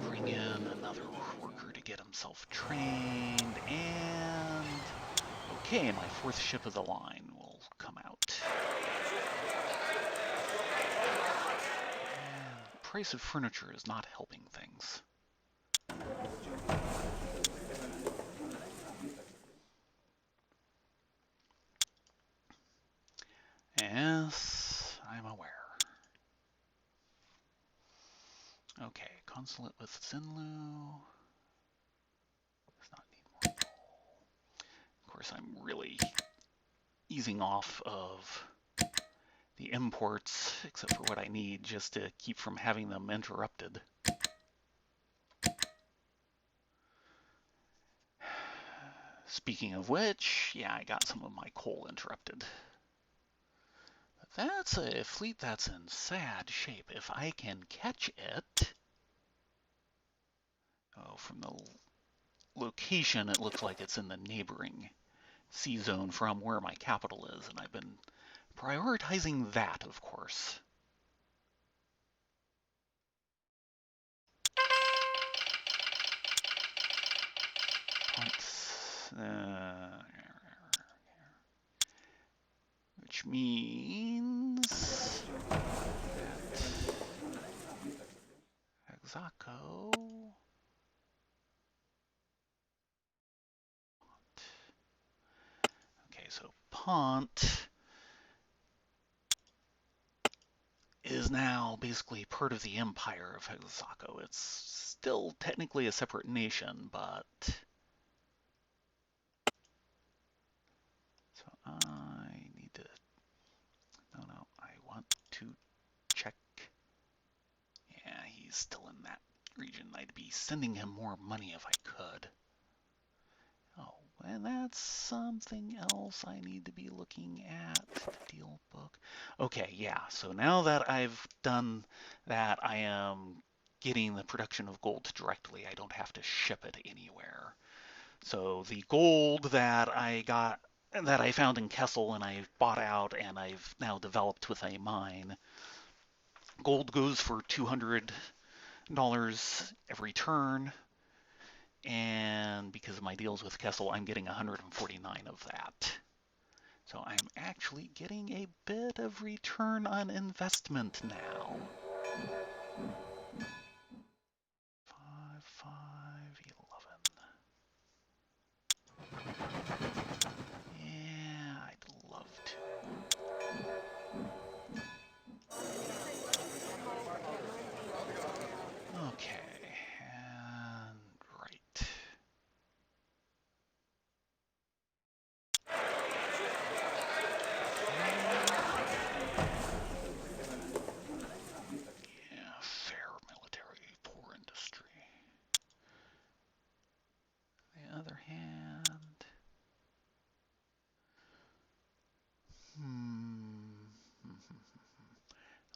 Bring in another worker to get himself trained, and okay, my 4th ship of the line will come out. And the price of furniture is not helping things. Yes, I'm aware. Okay, consulate with Zinlu. Does not need more coal. Of course, I'm really easing off of the imports, except for what I need, just to keep from having them interrupted. Speaking of which, yeah, I got some of my coal interrupted. But that's a fleet that's in sad shape. If I can catch it... Oh, from the location, it looks like it's in the neighboring sea zone from where my capital is, and I've been prioritizing that, of course. Which means that Exaco. Okay, so Pont is now basically part of the empire of Exaco. It's still technically a separate nation, but so I need to. No, I want to check. Yeah, he's still in that region. I'd be sending him more money if I could. Oh, and that's something else I need to be looking at. Deal book. Okay, yeah, so now that I've done that, I am getting the production of gold directly. I don't have to ship it anywhere. So the gold that I found in Kessel and I bought out and I've now developed with a mine, gold goes for 200 every turn. And because of my deals with Kessel, I'm getting 149 of that. So I'm actually getting a bit of return on investment now. 5, 5, 11. Yeah, I'd love to. Okay, and right. Yeah, fair military, poor industry. On the other hand,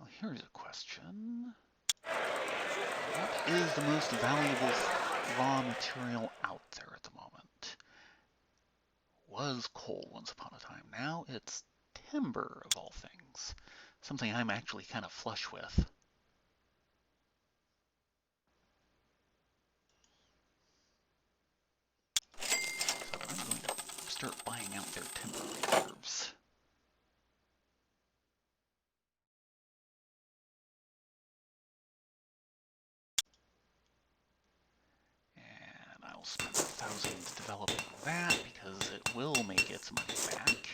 well, here's a question. What is the most valuable raw material out there at the moment? Was coal once upon a time. Now it's timber, of all things. Something I'm actually kind of flush with. So I'm going to start buying out their timber reserves. And I'll spend 1,000 developing that because it will make its money back.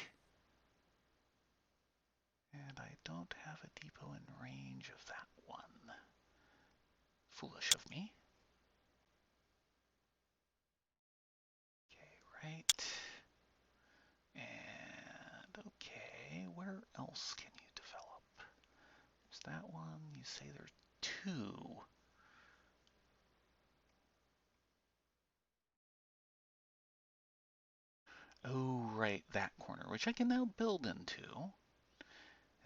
And I don't have a depot in range of that one. Foolish of me. Okay, right. And okay, where else can you develop? There's that one. You say there's two. Oh, right, that corner, which I can now build into.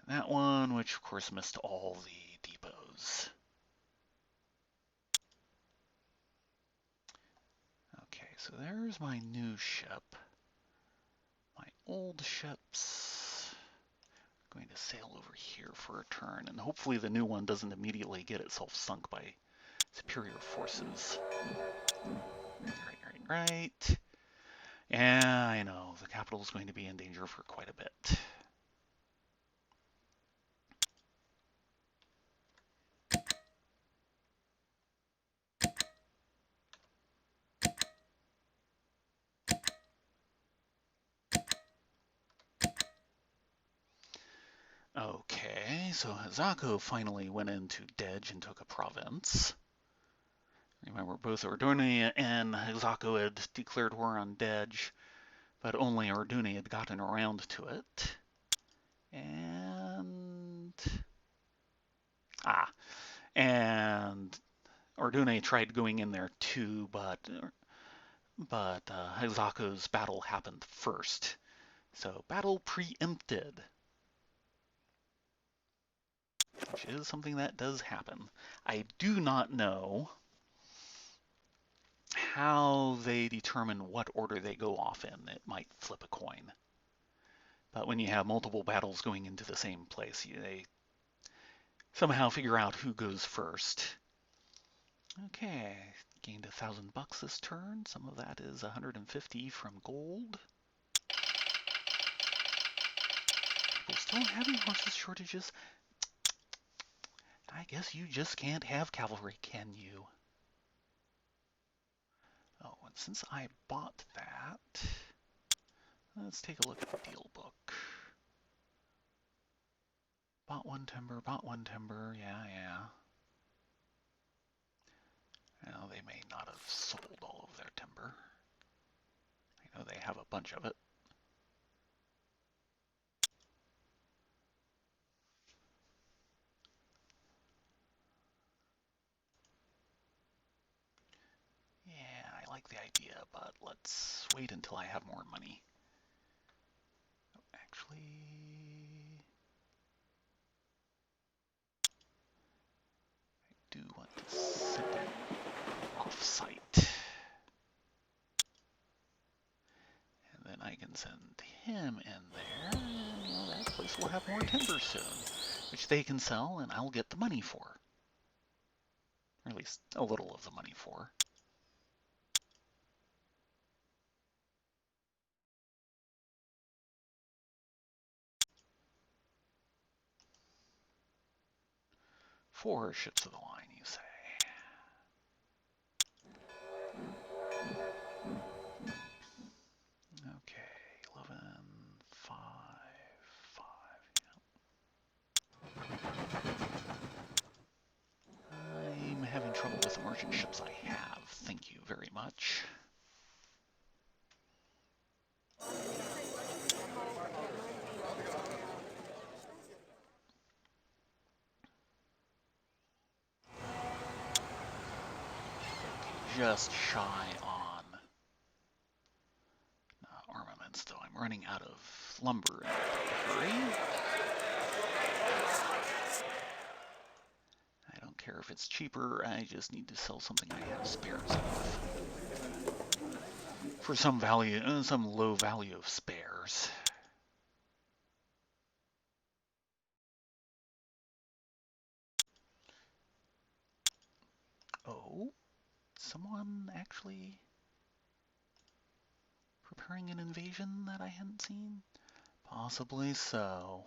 And that one, which of course missed all the depots. Okay, so there's my new ship. My old ship's going to sail over here for a turn, and hopefully the new one doesn't immediately get itself sunk by superior forces. Right. Yeah, I know. The capital is going to be in danger for quite a bit. Okay, so Hazako finally went into Dej and took a province. Remember, both Ordune and Hazako had declared war on Dej, but only Ordune had gotten around to it. And and Ordune tried going in there too, but Hazako's battle happened first. So battle preempted, which is something that does happen. I do not know how they determine what order they go off in. It might flip a coin. But when you have multiple battles going into the same place, they somehow figure out who goes first. Okay, gained $1,000 this turn. Some of that is 150 from gold. People still having horses shortages. I guess you just can't have cavalry, can you? Oh, and since I bought that, let's take a look at the deal book. Bought one timber, yeah. Well, they may not have sold all of their timber. I know they have a bunch of it. Yeah, I like the idea, but let's wait until I have more money. Actually, I do want to send him off-site. And then I can send him in there, and that place will have more timber soon, which they can sell and I'll get the money for. or at least a little of the money for. Four ships of the line, you say? Okay, 11, 5, 5. I'm having trouble with the merchant ships I have. Thank you very much. Just shy on armaments, though. I'm running out of lumber in a hurry. I don't care if it's cheaper, I just need to sell something I have spares of. For some value, some low value of spares. Oh, someone actually preparing an invasion that I hadn't seen? Possibly so.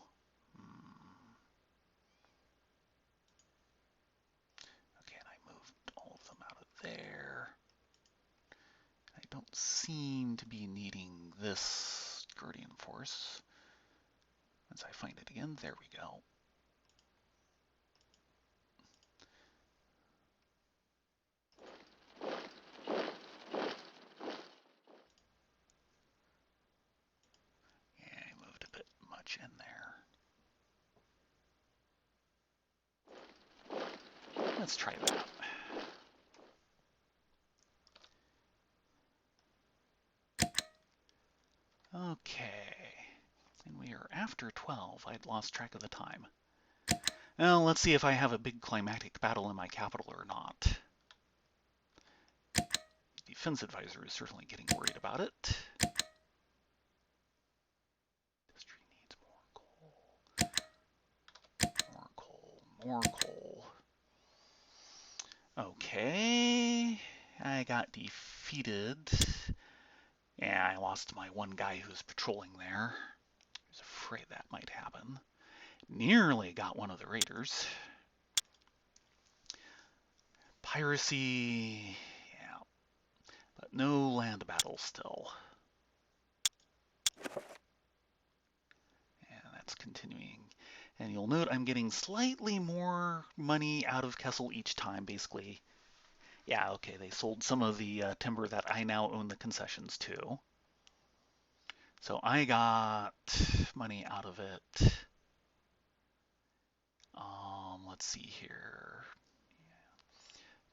Okay, and I moved all of them out of there. I don't seem to be needing this Guardian Force. Once I find it again, there we go. Yeah, I moved a bit much in there. Let's try that. Okay. And we are after 12. I'd lost track of the time. Well, let's see if I have a big climatic battle in my capital or not. Defense advisor is certainly getting worried about it. Industry needs more coal. More coal. More coal. Okay. I got defeated. Yeah, I lost my one guy who's patrolling there. I was afraid that might happen. Nearly got one of the raiders. Piracy, yeah, but no land battle still. And that's continuing. And you'll note I'm getting slightly more money out of Kessel each time, basically. Yeah, okay, they sold some of the timber that I now own the concessions to. So I got money out of it. Let's see here.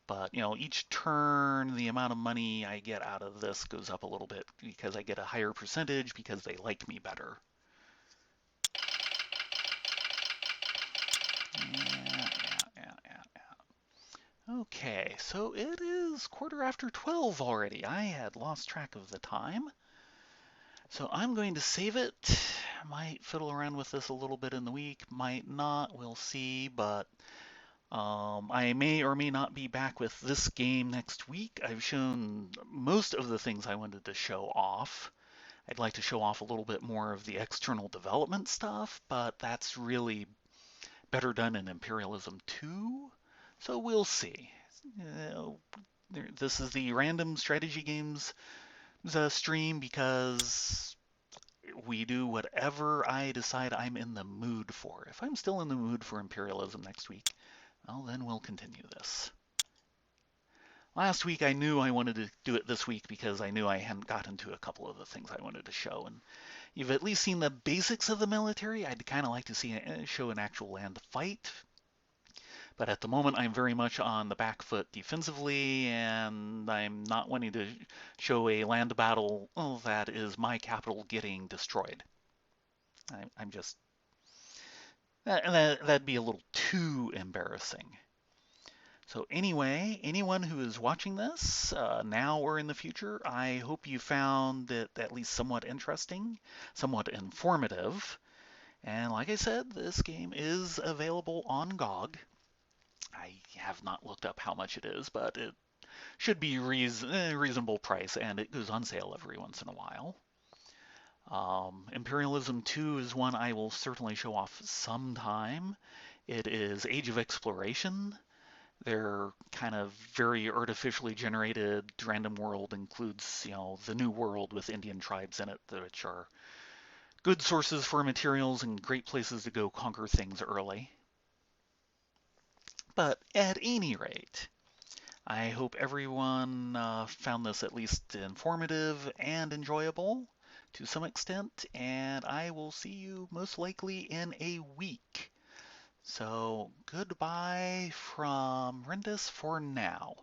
But, you know, each turn, the amount of money I get out of this goes up a little bit because I get a higher percentage because they like me better. Yeah. Okay, so it is 12:15 already. I had lost track of the time. So I'm going to save it. Might fiddle around with this a little bit in the week, might not, we'll see, but I may or may not be back with this game next week. I've shown most of the things I wanted to show off. I'd like to show off a little bit more of the external development stuff, but that's really better done in Imperialism 2. So we'll see. This is the Random Strategy Games stream because we do whatever I decide I'm in the mood for. If I'm still in the mood for Imperialism next week, well, then we'll continue this. Last week I knew I wanted to do it this week because I knew I hadn't gotten to a couple of the things I wanted to show. And you've at least seen the basics of the military. I'd kind of like to see show an actual land fight. But at the moment, I'm very much on the back foot defensively, and I'm not wanting to show a land battle that is my capital getting destroyed. I'm just that'd be a little too embarrassing. So anyway, anyone who is watching this now or in the future, I hope you found it at least somewhat interesting, somewhat informative. And like I said, this game is available on GOG. I have not looked up how much it is, but it should be reasonable price, and it goes on sale every once in a while. Imperialism 2 is one I will certainly show off sometime. It is Age of Exploration. Their kind of very artificially generated random world includes, the New World with Indian tribes in it, which are good sources for materials and great places to go conquer things early. But at any rate, I hope everyone found this at least informative and enjoyable to some extent, and I will see you most likely in a week. So goodbye from Rendis for now.